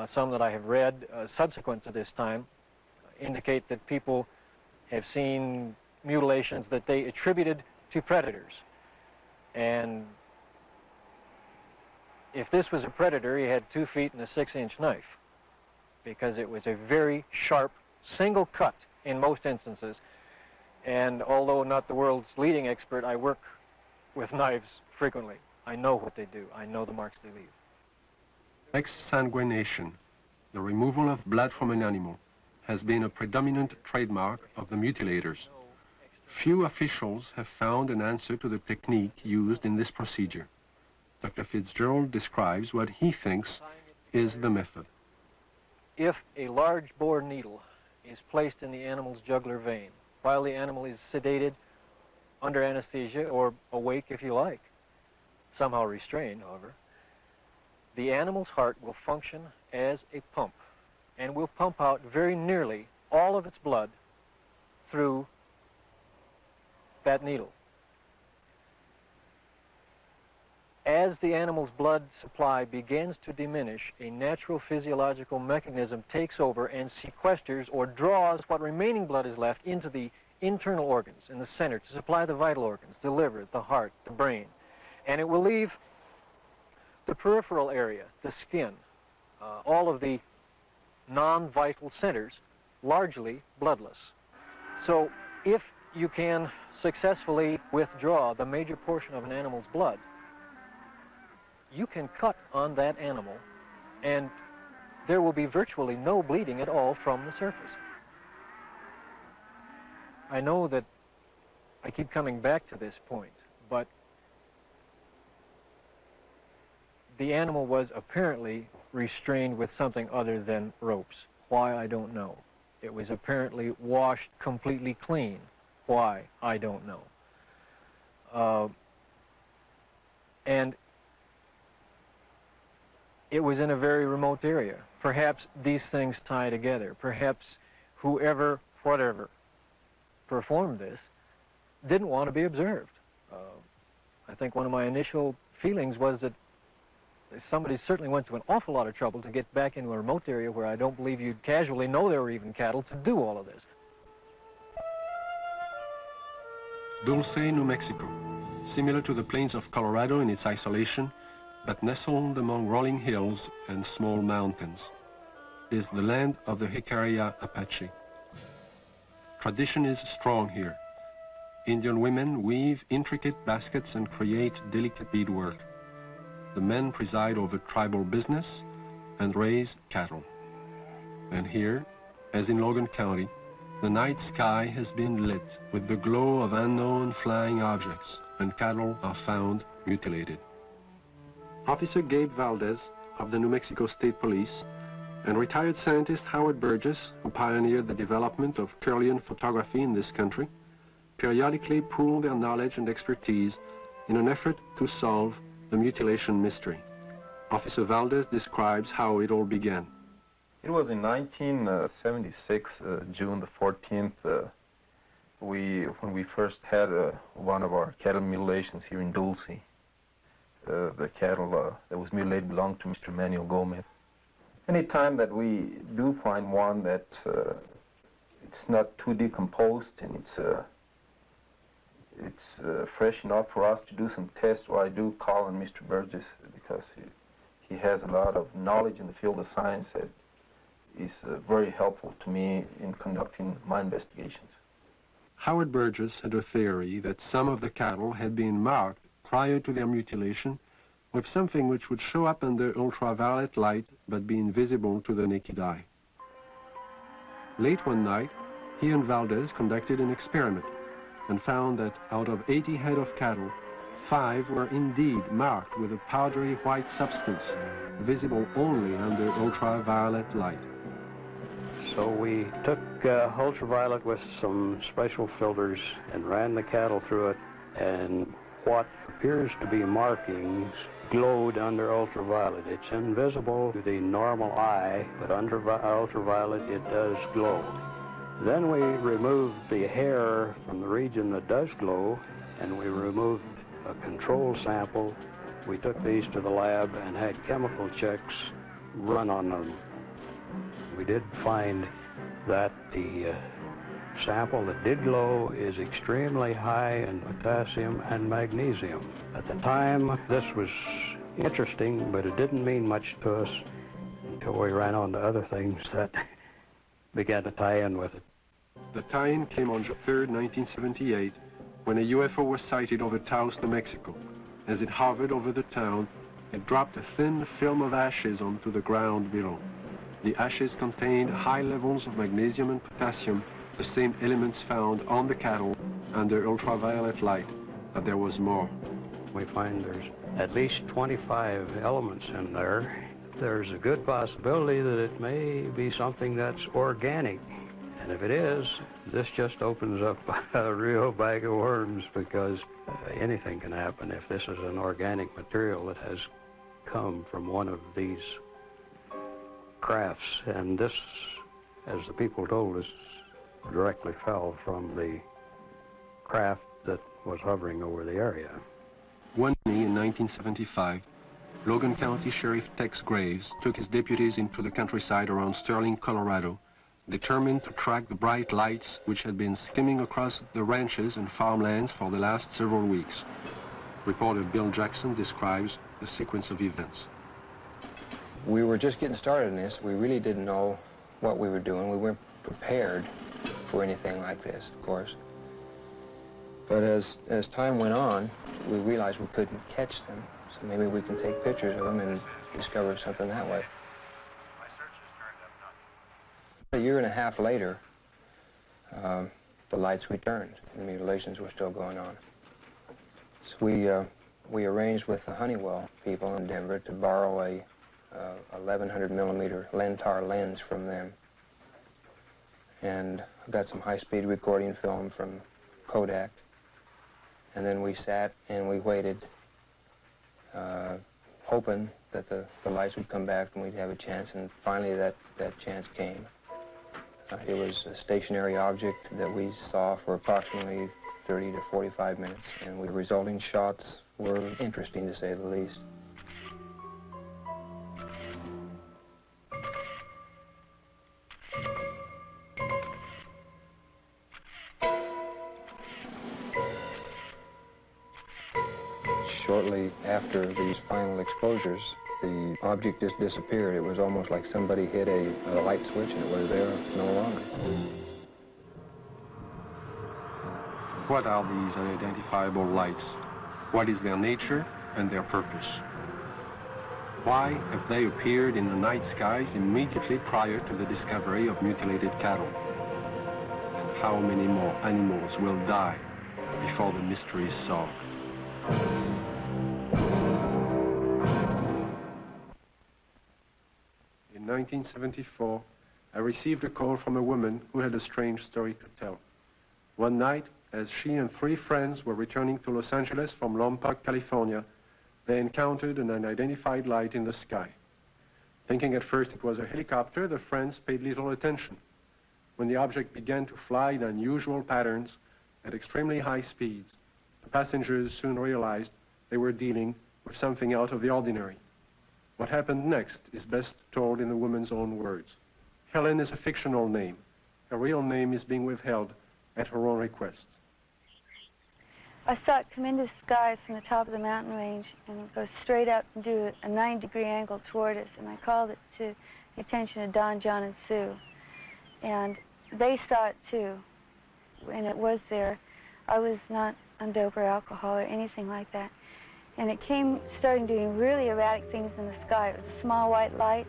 some that I have read subsequent to this time, indicate that people have seen mutilations that they attributed to predators. And if this was a predator, he had 2 feet and a 6-inch knife, because it was a very sharp single cut in most instances. And although not the world's leading expert, I work with knives frequently. I know what they do. I know the marks they leave. Exsanguination, the removal of blood from an animal, has been a predominant trademark of the mutilators. Few officials have found an answer to the technique used in this procedure. Dr. Fitzgerald describes what he thinks is the method. If a large bore needle is placed in the animal's jugular vein while the animal is sedated, under anesthesia, or awake if you like, somehow restrained, however, the animal's heart will function as a pump and will pump out very nearly all of its blood through that needle. As the animal's blood supply begins to diminish, a natural physiological mechanism takes over and sequesters or draws what remaining blood is left into the internal organs in the center to supply the vital organs, the liver, the heart, the brain. And it will leave the peripheral area, the skin, all of the non-vital centers, largely bloodless. So if you can successfully withdraw the major portion of an animal's blood, you can cut on that animal and there will be virtually no bleeding at all from the surface. I know that I keep coming back to this point, but the animal was apparently restrained with something other than ropes. Why, I don't know. It was apparently washed completely clean. Why, I don't know. And it was in a very remote area. Perhaps these things tie together. Perhaps whoever, whatever, performed this didn't want to be observed. I think one of my initial feelings was that somebody certainly went to an awful lot of trouble to get back into a remote area where I don't believe you'd casually know there were even cattle to do all of this. Dulce, New Mexico, similar to the plains of Colorado in its isolation, but nestled among rolling hills and small mountains, is the land of the Jicarilla Apache. Tradition is strong here. Indian women weave intricate baskets and create delicate beadwork. The men preside over tribal business and raise cattle. And here, as in Logan County, the night sky has been lit with the glow of unknown flying objects, and cattle are found mutilated. Officer Gabe Valdez of the New Mexico State Police and retired scientist Howard Burgess, who pioneered the development of Kirlian photography in this country, periodically pool their knowledge and expertise in an effort to solve the mutilation mystery. Officer Valdez describes how it all began. It was in 1976, June the 14th, when we first had one of our cattle mutilations here in Dulce. The cattle that was mutilated belonged to Mr. Manuel Gomez. Any time that we do find one that it's not too decomposed and it's fresh enough for us to do some tests, well, I do call on Mr. Burgess because he has a lot of knowledge in the field of science that is very helpful to me in conducting my investigations. Howard Burgess had a theory that some of the cattle had been marked prior to their mutilation with something which would show up under ultraviolet light but be invisible to the naked eye. Late one night, he and Valdez conducted an experiment and found that out of 80 head of cattle, 5 were indeed marked with a powdery white substance, visible only under ultraviolet light. So we took ultraviolet with some special filters and ran the cattle through it, and what appears to be markings glowed under ultraviolet. It's invisible to the normal eye, but under ultraviolet it does glow. Then we removed the hair from the region that does glow, and we removed a control sample. We took these to the lab and had chemical checks run on them. We did find that the sample that did glow is extremely high in potassium and magnesium. At the time, this was interesting, but it didn't mean much to us until we ran on to other things that began to tie in with it. The tie-in came on June 3rd, 1978, when a UFO was sighted over Taos, New Mexico. As it hovered over the town, it dropped a thin film of ashes onto the ground below. The ashes contained high levels of magnesium and potassium, the same elements found on the cattle under ultraviolet light, but there was more. We find there's at least 25 elements in there. There's a good possibility that it may be something that's organic. And if it is, this just opens up a real bag of worms, because anything can happen if this is an organic material that has come from one of these crafts. And this, as the people told us, directly fell from the craft that was hovering over the area. One day in 1975, Logan County Sheriff Tex Graves took his deputies into the countryside around Serling, Colorado, determined to track the bright lights which had been skimming across the ranches and farmlands for the last several weeks. Reporter Bill Jackson describes the sequence of events. We were just getting started in this. We really didn't know what we were doing. We weren't prepared for anything like this, of course. But as time went on, we realized we couldn't catch them, so maybe we can take pictures of them and discover something that way. A year and a half later, the lights returned, and the mutilations were still going on. So we arranged with the Honeywell people in Denver to borrow a 1100 millimeter Lentar lens from them, and got some high-speed recording film from Kodak. And then we sat and we waited, hoping that the lights would come back and we'd have a chance, and finally that chance came. It was a stationary object that we saw for approximately 30 to 45 minutes, and the resulting shots were interesting, to say the least. Shortly after these final exposures, the object just disappeared. It was almost like somebody hit a light switch and it was there no longer. What are these unidentifiable lights? What is their nature and their purpose? Why have they appeared in the night skies immediately prior to the discovery of mutilated cattle? And how many more animals will die before the mystery is solved? In 1974, I received a call from a woman who had a strange story to tell. One night, as she and 3 friends were returning to Los Angeles from Lompoc, California, they encountered an unidentified light in the sky. Thinking at first it was a helicopter, the friends paid little attention. When the object began to fly in unusual patterns at extremely high speeds, the passengers soon realized they were dealing with something out of the ordinary. What happened next is best told in the woman's own words. Helen is a fictional name. Her real name is being withheld at her own request. I saw it come into the sky from the top of the mountain range and go straight up and do a 90-degree angle toward us, and I called it to the attention of Don, John, and Sue. And they saw it too. and it was there. I was not on dope or alcohol or anything like that. And it started doing really erratic things in the sky. It was a small white light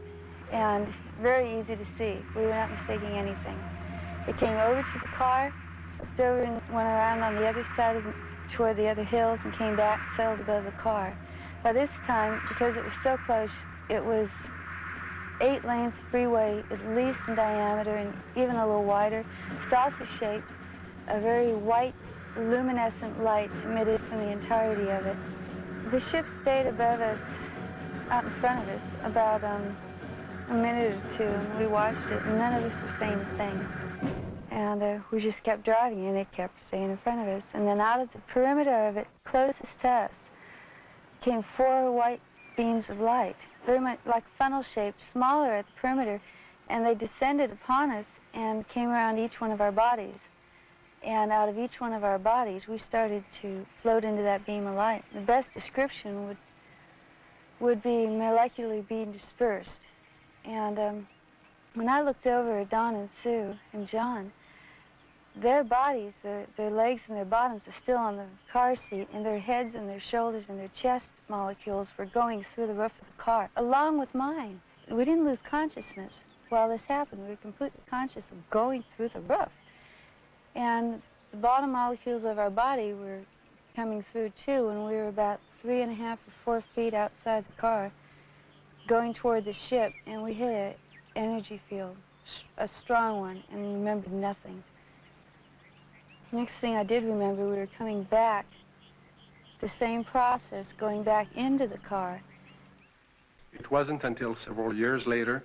and very easy to see. We were not mistaking anything. It came over to the car, flipped over and went around on the other side toward the other hills and came back, settled above the car. By this time, because it was so close, it was 8 lanes of freeway, at least in diameter and even a little wider, saucer-shaped, a very white, luminescent light emitted from the entirety of it. The ship stayed above us, out in front of us, about a minute or two, and we watched it, and none of us were saying a thing. And we just kept driving, and it kept staying in front of us. And then out of the perimeter of it, closest to us, came 4 white beams of light, very much like funnel-shaped, smaller at the perimeter, and they descended upon us and came around each one of our bodies. And out of each one of our bodies, we started to float into that beam of light. The best description would be molecularly being dispersed. And when I looked over at Don and Sue and John, their bodies, their legs and their bottoms are still on the car seat, and their heads and their shoulders and their chest molecules were going through the roof of the car, along with mine. We didn't lose consciousness while this happened. We were completely conscious of going through the roof. And the bottom molecules of our body were coming through too, and we were about 3.5 or 4 feet outside the car, going toward the ship, and we hit an energy field, a strong one, and remembered nothing. Next thing I did remember, we were coming back, the same process, going back into the car. It wasn't until several years later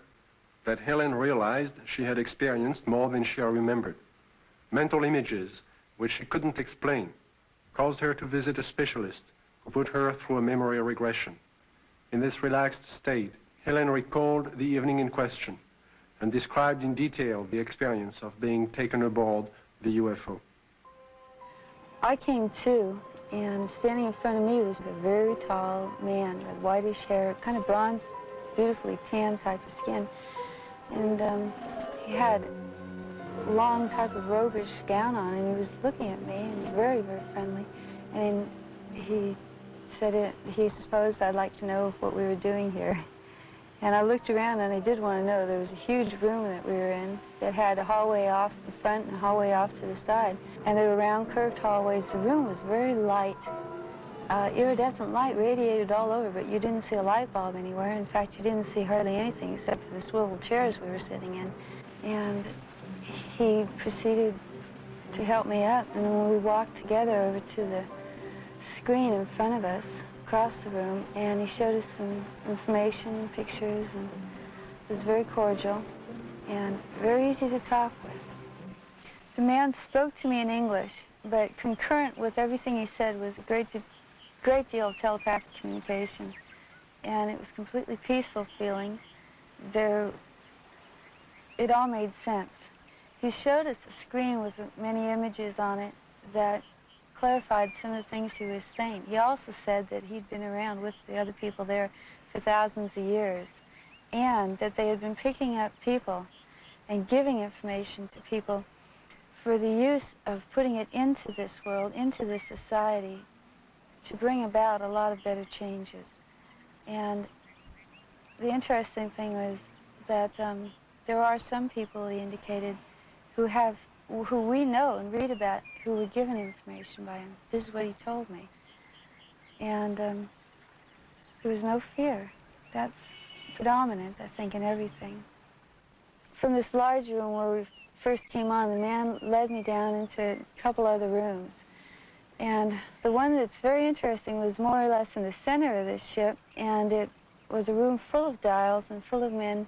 that Helen realized she had experienced more than she remembered. Mental images, which she couldn't explain, caused her to visit a specialist who put her through a memory regression. In this relaxed state, Helen recalled the evening in question and described in detail the experience of being taken aboard the UFO. I came to, and standing in front of me was a very tall man with whitish hair, kind of bronze, beautifully tan type of skin. And he had a long type of robish gown on, and he was looking at me, and very, very friendly. And he said he supposed I'd like to know what we were doing here. And I looked around, and I did want to know. There was a huge room that we were in that had a hallway off in front and a hallway off to the side. And they were round, curved hallways. The room was very light. Iridescent light radiated all over, but you didn't see a light bulb anywhere. In fact, you didn't see hardly anything except for the swivel chairs we were sitting in. And he proceeded to help me up, and when we walked together over to the screen in front of us, across the room, and he showed us some information and pictures, and it was very cordial and very easy to talk with. The man spoke to me in English, but concurrent with everything he said was a great deal of telepathic communication, and it was completely peaceful feeling. It all made sense. He showed us a screen with many images on it that clarified some of the things he was saying. He also said that he'd been around with the other people there for thousands of years, and that they had been picking up people and giving information to people for the use of putting it into this world, into this society, to bring about a lot of better changes. And the interesting thing was that there are some people, he indicated, who we know and read about, who were given information by him. This is what he told me. And there was no fear. That's predominant, I think, in everything. From this large room where we first came on, the man led me down into a couple other rooms. And the one that's very interesting was more or less in the center of this ship, and it was a room full of dials and full of men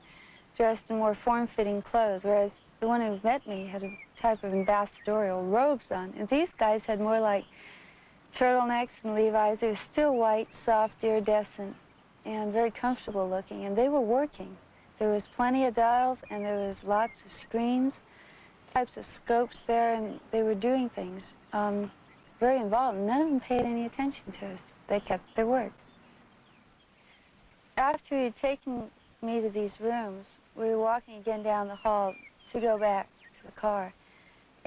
dressed in more form-fitting clothes, whereas the one who met me had a type of ambassadorial robes on. And these guys had more like turtlenecks and Levi's. They were still white, soft, iridescent, and very comfortable looking. And they were working. There was plenty of dials, and there was lots of screens, types of scopes there, and they were doing things very involved. None of them paid any attention to us. They kept their work. After he had taken me to these rooms, we were walking again down the hall to go back to the car.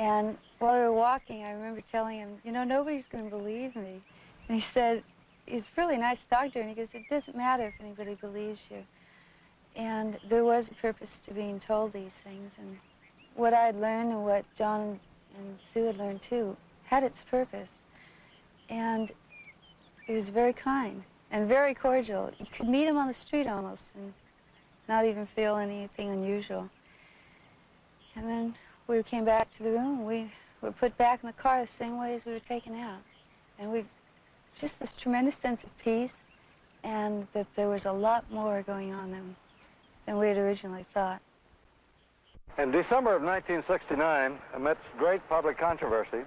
And while we were walking, I remember telling him, you know, nobody's going to believe me. And he said, it's really nice to talk to her, and he goes, it doesn't matter if anybody believes you. And there was a purpose to being told these things, and what I had learned and what John and Sue had learned too had its purpose. And he was very kind and very cordial. You could meet him on the street almost and not even feel anything unusual. And then we came back to the room, and we were put back in the car the same way as we were taken out. And we just this tremendous sense of peace, and that there was a lot more going on than we had originally thought. In December of 1969, amidst great public controversy,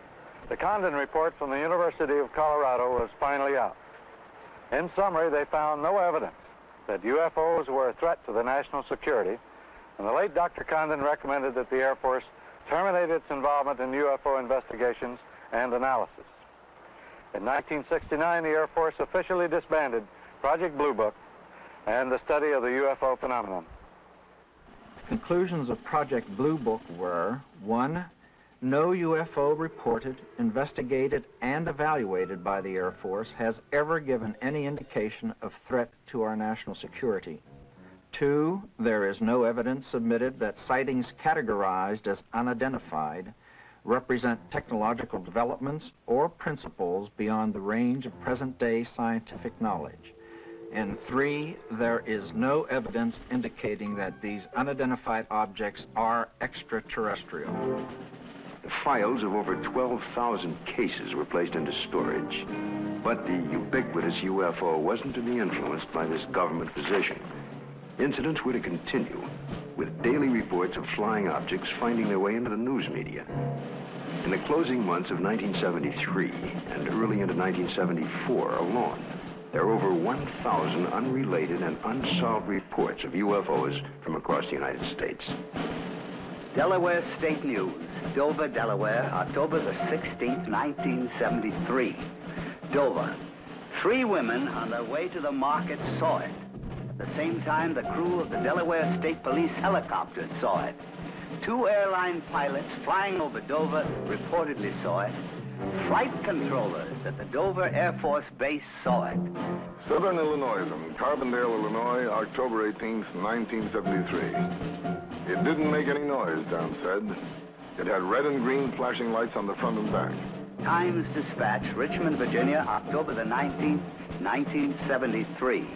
the Condon report from the University of Colorado was finally out. In summary, they found no evidence that UFOs were a threat to the national security, and the late Dr. Condon recommended that the Air Force terminate its involvement in UFO investigations and analysis. In 1969, the Air Force officially disbanded Project Blue Book and the study of the UFO phenomenon. Conclusions of Project Blue Book were: 1, no UFO reported, investigated, and evaluated by the Air Force has ever given any indication of threat to our national security. 2, there is no evidence submitted that sightings categorized as unidentified represent technological developments or principles beyond the range of present-day scientific knowledge. And 3, there is no evidence indicating that these unidentified objects are extraterrestrial. The files of over 12,000 cases were placed into storage. But the ubiquitous UFO wasn't to be influenced by this government position. Incidents were to continue, with daily reports of flying objects finding their way into the news media. In the closing months of 1973 and early into 1974 alone, there were over 1,000 unrelated and unsolved reports of UFOs from across the United States. Delaware State News, Dover, Delaware, October the 16th, 1973. Dover. 3 women on their way to the market saw it. At the same time, the crew of the Delaware State Police helicopter saw it. 2 airline pilots flying over Dover reportedly saw it. Flight controllers at the Dover Air Force Base saw it. Southern Illinois and Carbondale, Illinois, October 18th, 1973. It didn't make any noise, Don said. It had red and green flashing lights on the front and back. Times Dispatch, Richmond, Virginia, October the 19th, 1973.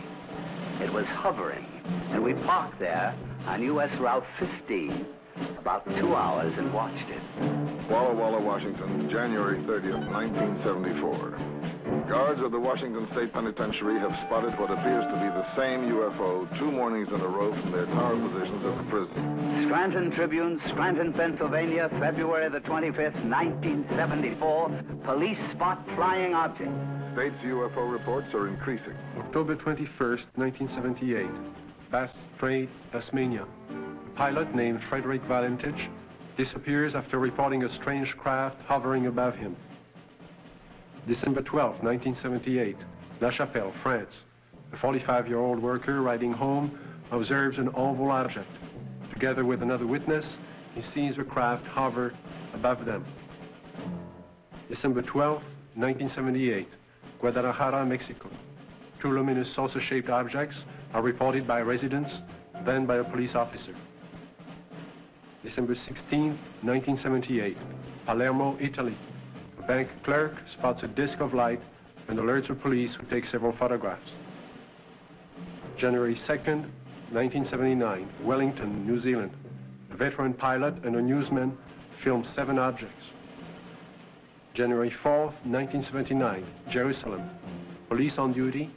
It was hovering, and we parked there on U.S. Route 15 about 2 hours and watched it. Walla Walla, Washington, January 30th, 1974. Guards of the Washington State Penitentiary have spotted what appears to be the same UFO 2 mornings in a row from their tower positions at the prison. Scranton Tribune, Scranton, Pennsylvania, February the 25th, 1974. Police spot flying object. State's UFO reports are increasing. October 21st, 1978, Bass Strait, Tasmania. A pilot named Frederick Valentich disappears after reporting a strange craft hovering above him. December 12, 1978, La Chapelle, France. A 45-year-old worker riding home observes an oval object. Together with another witness, he sees the craft hover above them. December 12, 1978, Guadalajara, Mexico. 2 luminous saucer-shaped objects are reported by residents, then by a police officer. December 16, 1978, Palermo, Italy. A bank clerk spots a disc of light and alerts the police, who take several photographs. January 2nd, 1979, Wellington, New Zealand. A veteran pilot and a newsman film 7 objects. January 4th, 1979, Jerusalem. Police on duty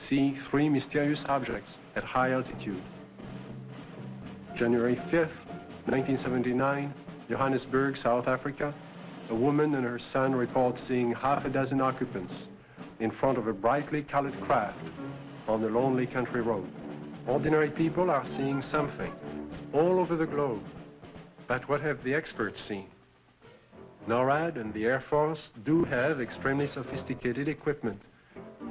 see 3 mysterious objects at high altitude. January 5th, 1979, Johannesburg, South Africa. A woman and her son report seeing half a dozen occupants in front of a brightly colored craft on a lonely country road. Ordinary people are seeing something all over the globe. But what have the experts seen? NORAD and the Air Force do have extremely sophisticated equipment,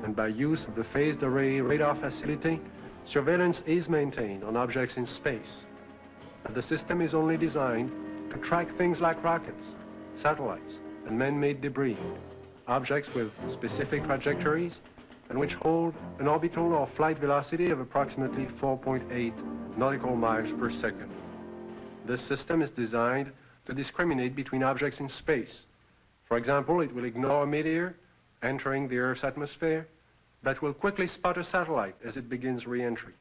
and by use of the phased array radar facility, surveillance is maintained on objects in space. But the system is only designed to track things like rockets, satellites, and man-made debris, objects with specific trajectories and which hold an orbital or flight velocity of approximately 4.8 nautical miles per second. This system is designed to discriminate between objects in space. For example, it will ignore a meteor entering the Earth's atmosphere, but will quickly spot a satellite as it begins re-entry.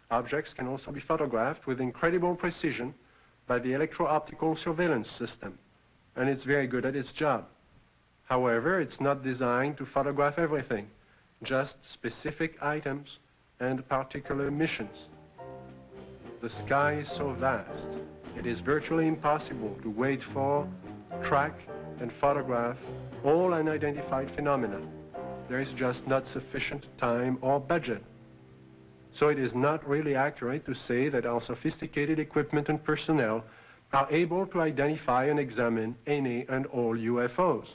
Objects can also be photographed with incredible precision by the electro-optical surveillance system, and it's very good at its job. However, it's not designed to photograph everything, just specific items and particular missions. The sky is so vast, it is virtually impossible to wait for, track, and photograph all unidentified phenomena. There is just not sufficient time or budget. So it is not really accurate to say that our sophisticated equipment and personnel are able to identify and examine any and all UFOs.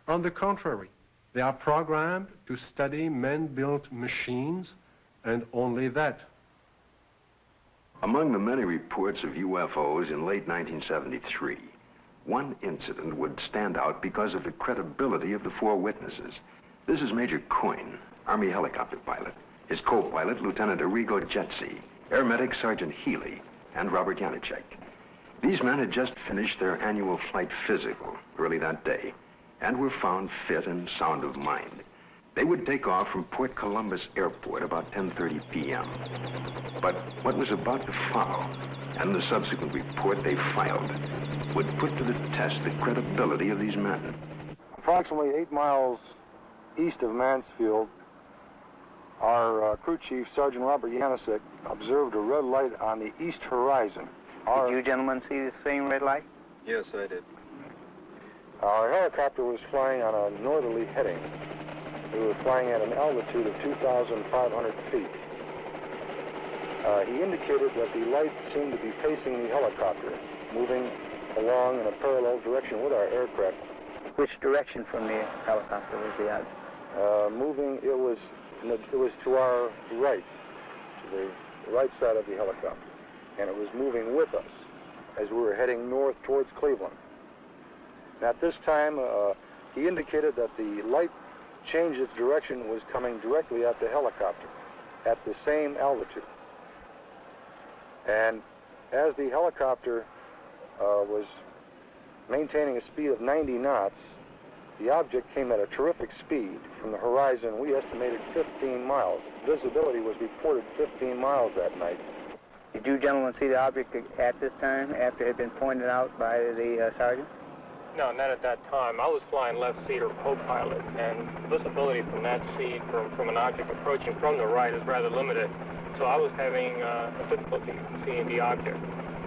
On the contrary, they are programmed to study man-built machines, and only that. Among the many reports of UFOs in late 1973, one incident would stand out because of the credibility of the four witnesses. This is Major Coyne, Army helicopter pilot, his co-pilot, Lieutenant Arrigo Jetsy, Air Medic Sergeant Healy, and Robert Janacek. These men had just finished their annual flight physical early that day and were found fit and sound of mind. They would take off from Port Columbus Airport about 10:30 p.m. But what was about to follow, and the subsequent report they filed, would put to the test the credibility of these men. Approximately 8 miles east of Mansfield, our crew chief, Sergeant Robert Janacek, observed a red light on the east horizon. Did you gentlemen see the same red light? Yes, I did. Our helicopter was flying on a northerly heading. We were flying at an altitude of 2,500 feet. He indicated that the light seemed to be facing the helicopter, moving along in a parallel direction with our aircraft. Which direction from the helicopter was the object? It was to our right, to the right side of the helicopter, and it was moving with us as we were heading north towards Cleveland. And at this time, he indicated that the light changed its direction, was coming directly at the helicopter at the same altitude. And as the helicopter was maintaining a speed of 90 knots, the object came at a terrific speed from the horizon. We estimated 15 miles. Visibility was reported 15 miles that night. Did you gentlemen see the object at this time, after it had been pointed out by the sergeant? No, not at that time. I was flying left seat or co-pilot, and visibility from that seat from an object approaching from the right is rather limited. So I was having difficulty seeing the object.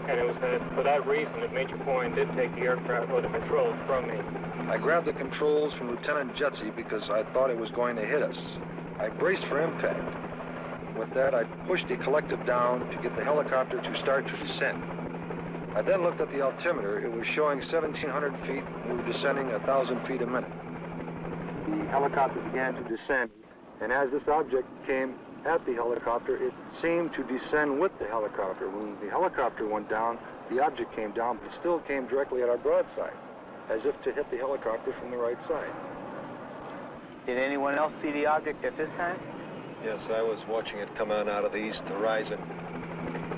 And it was for that reason that Major Coyne did take the aircraft or the controls from me. I grabbed the controls from Lieutenant Jetsy because I thought it was going to hit us. I braced for impact. With that, I pushed the collective down to get the helicopter to start to descend. I then looked at the altimeter. It was showing 1,700 feet, and we were descending 1,000 feet a minute. The helicopter began to descend, and as this object came at the helicopter, it seemed to descend with the helicopter. When the helicopter went down, the object came down, but it still came directly at our broadside, as if to hit the helicopter from the right side. Did anyone else see the object at this time? Yes, I was watching it come on out of the east horizon.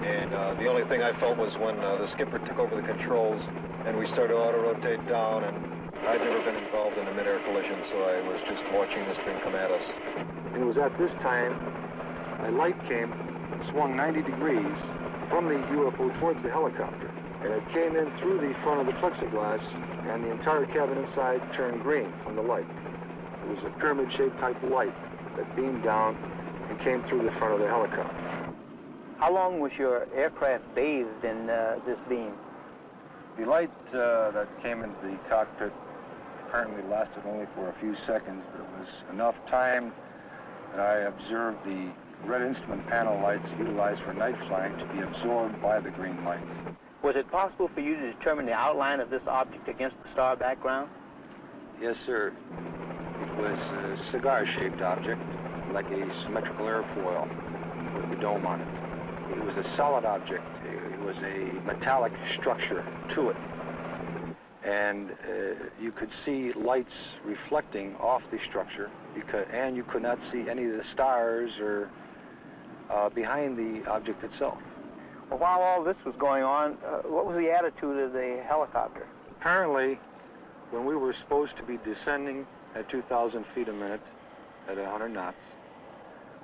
And the only thing I felt was when the skipper took over the controls and we started to auto-rotate down, and I'd never been involved in a mid-air collision, so I was just watching this thing come at us. It was at this time a light came, swung 90 degrees from the UFO towards the helicopter, and it came in through the front of the plexiglass, and the entire cabin inside turned green from the light. It was a pyramid-shaped type of light that beamed down and came through the front of the helicopter. How long was your aircraft bathed in this beam? The light that came into the cockpit apparently lasted only for a few seconds, but it was enough time that I observed the red instrument panel lights utilized for night flying to be absorbed by the green light. Was it possible for you to determine the outline of this object against the star background? Yes, sir. It was a cigar-shaped object, like a symmetrical airfoil with a dome on it. It was a solid object. It was a metallic structure to it. and you could see lights reflecting off the structure, and you could not see any of the stars or behind the object itself. Well, while all this was going on, what was the attitude of the helicopter? Apparently, when we were supposed to be descending at 2,000 feet a minute at 100 knots,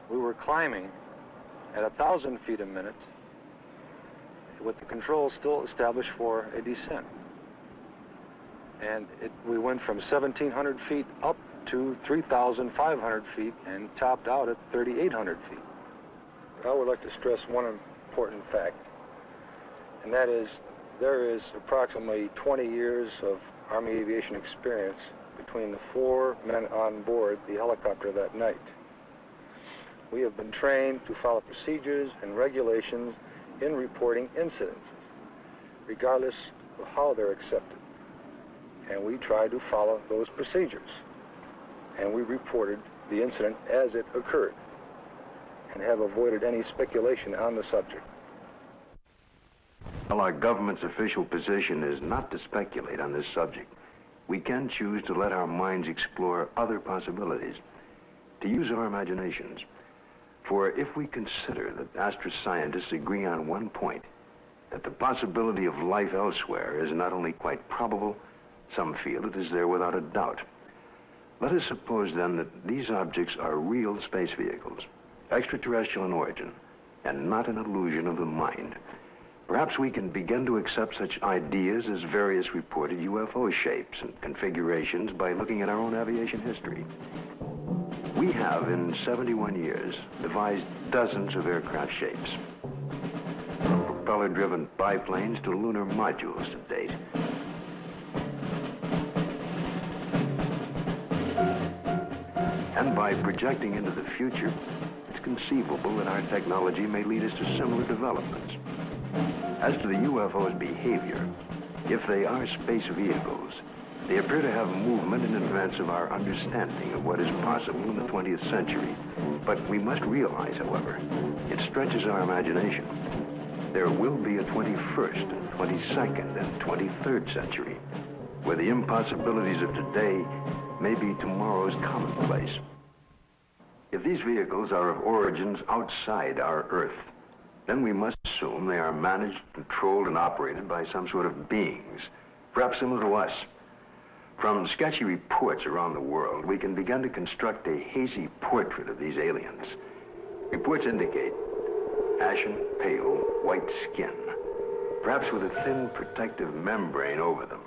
we were climbing at 1,000 feet a minute with the controls still established for a descent. And we went from 1,700 feet up to 3,500 feet and topped out at 3,800 feet. I would like to stress one important fact, and that is there is approximately 20 years of Army aviation experience between the 4 men on board the helicopter that night. We have been trained to follow procedures and regulations in reporting incidents, regardless of how they're accepted. And we tried to follow those procedures. And we reported the incident as it occurred and have avoided any speculation on the subject. While our government's official position is not to speculate on this subject, we can choose to let our minds explore other possibilities, to use our imaginations. For if we consider that astroscientists agree on one point, that the possibility of life elsewhere is not only quite probable, some feel it is there without a doubt. Let us suppose then that these objects are real space vehicles, extraterrestrial in origin, and not an illusion of the mind. Perhaps we can begin to accept such ideas as various reported UFO shapes and configurations by looking at our own aviation history. We have, in 71 years, devised dozens of aircraft shapes, from propeller-driven biplanes to lunar modules to date. And by projecting into the future, it's conceivable that our technology may lead us to similar developments. As to the UFO's behavior, if they are space vehicles, they appear to have movement in advance of our understanding of what is possible in the 20th century. But we must realize, however, it stretches our imagination. There will be a 21st and 22nd and 23rd century, where the impossibilities of today may be tomorrow's commonplace. If these vehicles are of origins outside our Earth, then we must assume they are managed, controlled, and operated by some sort of beings, perhaps similar to us. From sketchy reports around the world, we can begin to construct a hazy portrait of these aliens. Reports indicate ashen, pale, white skin, perhaps with a thin protective membrane over them.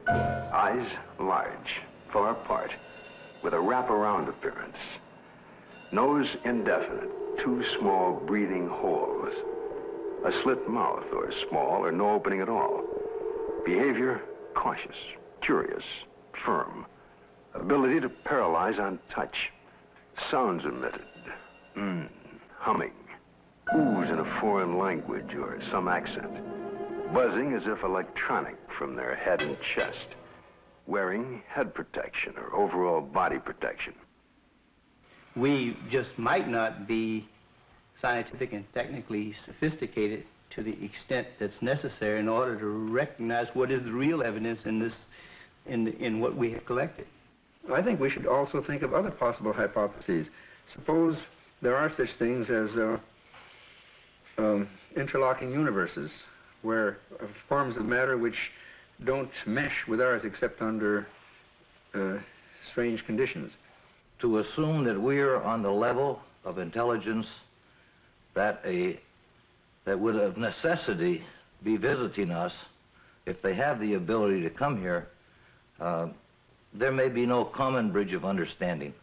Eyes large, far apart, with a wraparound appearance. Nose indefinite, 2 small breathing holes. A slit mouth, or small or no opening at all. Behavior, cautious, curious, firm. Ability to paralyze on touch. Sounds emitted. Humming. Oohs in a foreign language or some accent. Buzzing as if electronic from their head and chest. Wearing head protection or overall body protection. We just might not be scientific and technically sophisticated to the extent that's necessary in order to recognize what is the real evidence in this, in what we have collected. I think we should also think of other possible hypotheses. Suppose there are such things as interlocking universes, where forms of matter which don't mesh with ours except under strange conditions. To assume that we're on the level of intelligence that would of necessity be visiting us, if they have the ability to come here, there may be no common bridge of understanding.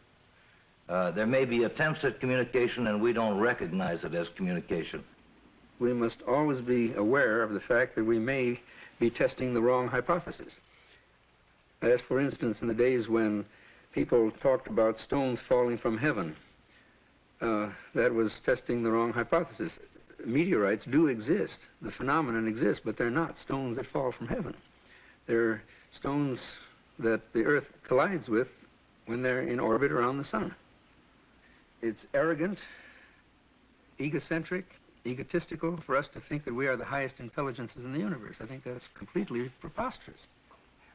There may be attempts at communication and we don't recognize it as communication. We must always be aware of the fact that we may be testing the wrong hypothesis. As for instance, in the days when people talked about stones falling from heaven, that was testing the wrong hypothesis. Meteorites do exist. The phenomenon exists, but they're not stones that fall from heaven. They're stones that the Earth collides with when they're in orbit around the sun. It's arrogant, egocentric, egotistical for us to think that we are the highest intelligences in the universe. I think that's completely preposterous.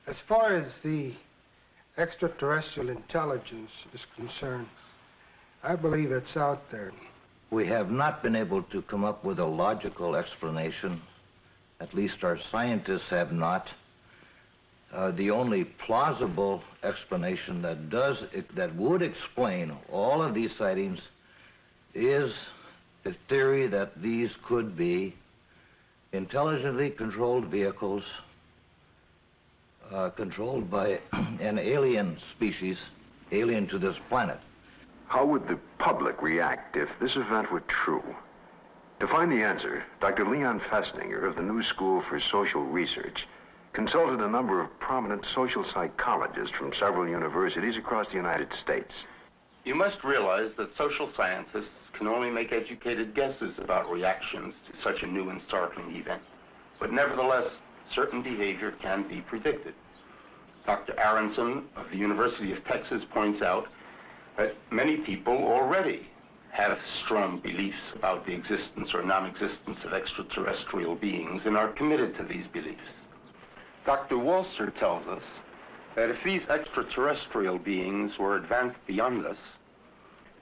As far as the extraterrestrial intelligence is concerned, I believe it's out there. We have not been able to come up with a logical explanation. At least our scientists have not. The only plausible explanation that would explain all of these sightings is the theory that these could be intelligently controlled vehicles controlled by an alien species, alien to this planet. How would the public react if this event were true? To find the answer, Dr. Leon Festinger of the New School for Social Research consulted a number of prominent social psychologists from several universities across the United States. You must realize that social scientists can only make educated guesses about reactions to such a new and startling event. But nevertheless, certain behavior can be predicted. Dr. Aronson of the University of Texas points out that many people already have strong beliefs about the existence or non-existence of extraterrestrial beings and are committed to these beliefs. Dr. Walser tells us that if these extraterrestrial beings were advanced beyond us,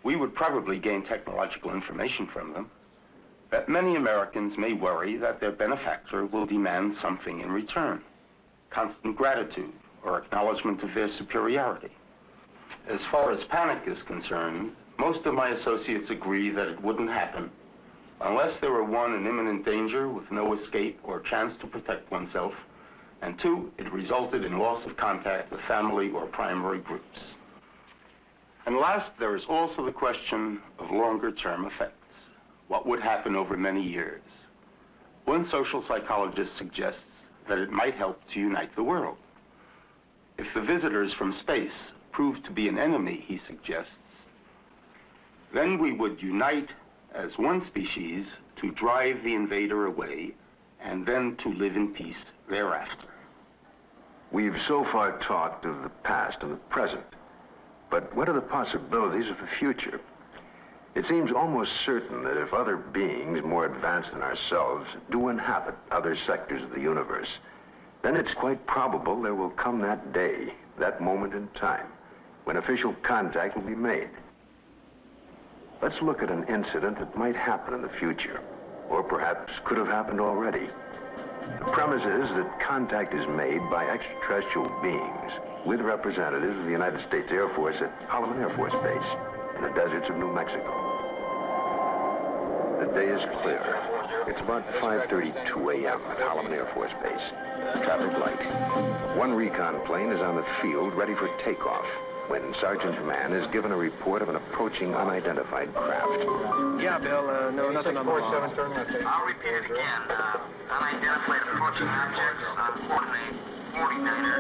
we would probably gain technological information from them, that many Americans may worry that their benefactor will demand something in return, constant gratitude or acknowledgement of their superiority. As far as panic is concerned, most of my associates agree that it wouldn't happen unless there were, one, an imminent danger with no escape or chance to protect oneself, and two, it resulted in loss of contact with family or primary groups. And last, there is also the question of longer-term effects. What would happen over many years? One social psychologist suggests that it might help to unite the world. If the visitors from space prove to be an enemy, he suggests, then we would unite as one species to drive the invader away and then to live in peace thereafter. We've so far talked of the past and the present, but what are the possibilities of the future? It seems almost certain that if other beings more advanced than ourselves do inhabit other sectors of the universe, then it's quite probable there will come that day, that moment in time, when official contact will be made. Let's look at an incident that might happen in the future, or perhaps could have happened already. The premise is that contact is made by extraterrestrial beings with representatives of the United States Air Force at Allan Air Force Base in the deserts of New Mexico. The day is clear. It's about 5:32 a.m. at Allan Air Force Base. Traffic light. One recon plane is on the field ready for takeoff when Sergeant Mann is given a report of an approaching unidentified craft. Yeah, Bill, no, nothing on the wall. I'll repeat it again. Unidentified approaching objects on coordinate 49er,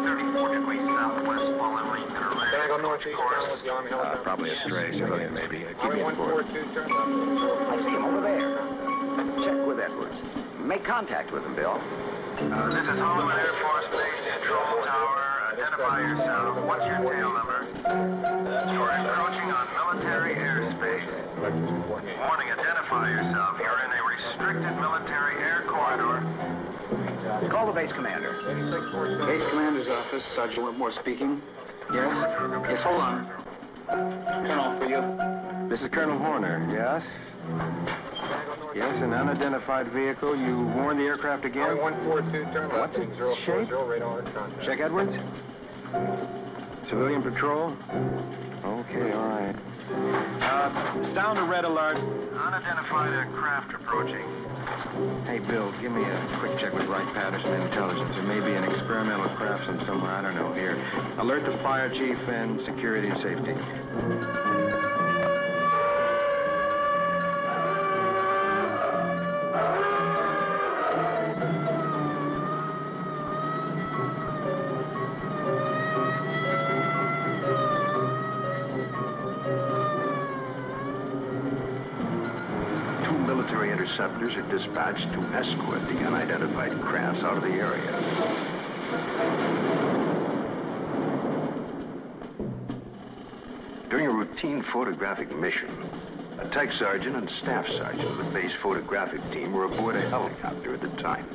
34 degrees southwest, following correct. Can I go northeast down with the Army helicopter? Probably a stray civilian, maybe. Keep me informed. I see him over there. Check with Edwards. Make contact with him, Bill. This is Hollywood Air Force Base Control Tower. Identify yourself. What's your tail number? You're encroaching on military airspace. Warning, identify yourself. You're in a restricted military air corridor. Call the base commander. Base commander's office, Sergeant Whitmore speaking. Yes? Yes, hold on. Colonel, for you. This is Colonel Horner, yes? Yes, an unidentified vehicle. You warned the aircraft again? 142, turn left. What's its shape? Check Edwards. Civilian patrol? Okay, all right. It's down to red alert. Unidentified craft approaching. Hey, Bill, give me a quick check with Wright Patterson Intelligence. There may be an experimental craft from somewhere, I don't know, here. Alert the fire chief and security and safety. 2 military interceptors are dispatched to escort the unidentified crafts out of the area. During a routine photographic mission, a tech sergeant and staff sergeant of the base photographic team were aboard a helicopter at the time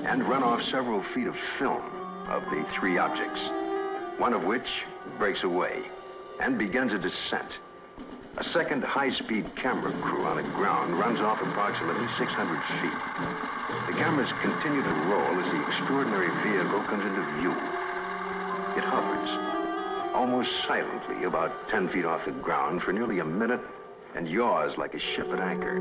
and run off several feet of film of the three objects, one of which breaks away and begins a descent. A second high-speed camera crew on the ground runs off approximately 600 feet. The cameras continue to roll as the extraordinary vehicle comes into view. It hovers, almost silently, about 10 feet off the ground for nearly a minute and yaws like a ship at anchor,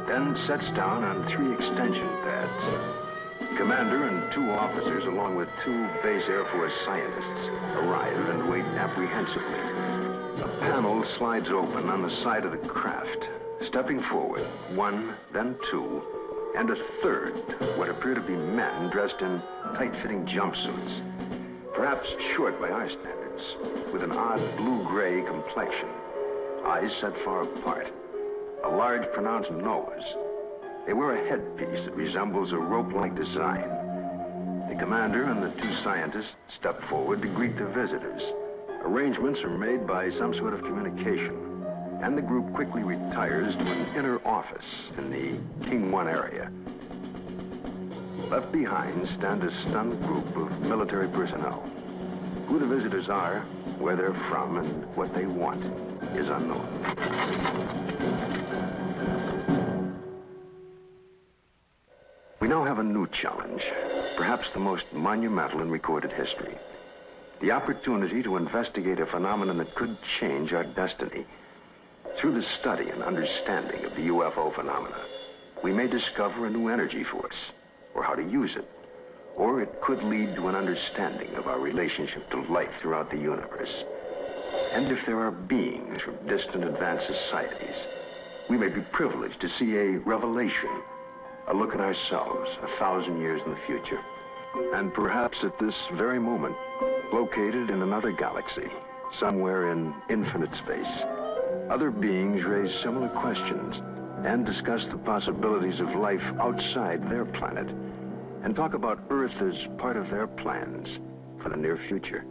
then sets down on 3 extension pads. Commander and 2 officers, along with 2 base Air Force scientists, arrive and wait apprehensively. A panel slides open on the side of the craft. Stepping forward, 1, then 2, and a third, what appear to be men dressed in tight-fitting jumpsuits, perhaps short by our standards, with an odd blue-gray complexion, eyes set far apart, a large pronounced nose. They wear a headpiece that resembles a rope-like design. The commander and the 2 scientists step forward to greet the visitors. Arrangements are made by some sort of communication, and the group quickly retires to an inner office in the King 1 area. Left behind stand a stunned group of military personnel. Who the visitors are, where they're from, and what they want is unknown. We now have a new challenge, perhaps the most monumental in recorded history. The opportunity to investigate a phenomenon that could change our destiny. Through the study and understanding of the UFO phenomena, we may discover a new energy force, or how to use it. Or it could lead to an understanding of our relationship to life throughout the universe. And if there are beings from distant advanced societies, we may be privileged to see a revelation, a look at ourselves 1,000 years in the future. And perhaps at this very moment, located in another galaxy, somewhere in infinite space, other beings raise similar questions and discuss the possibilities of life outside their planet, and talk about Earth as part of their plans for the near future.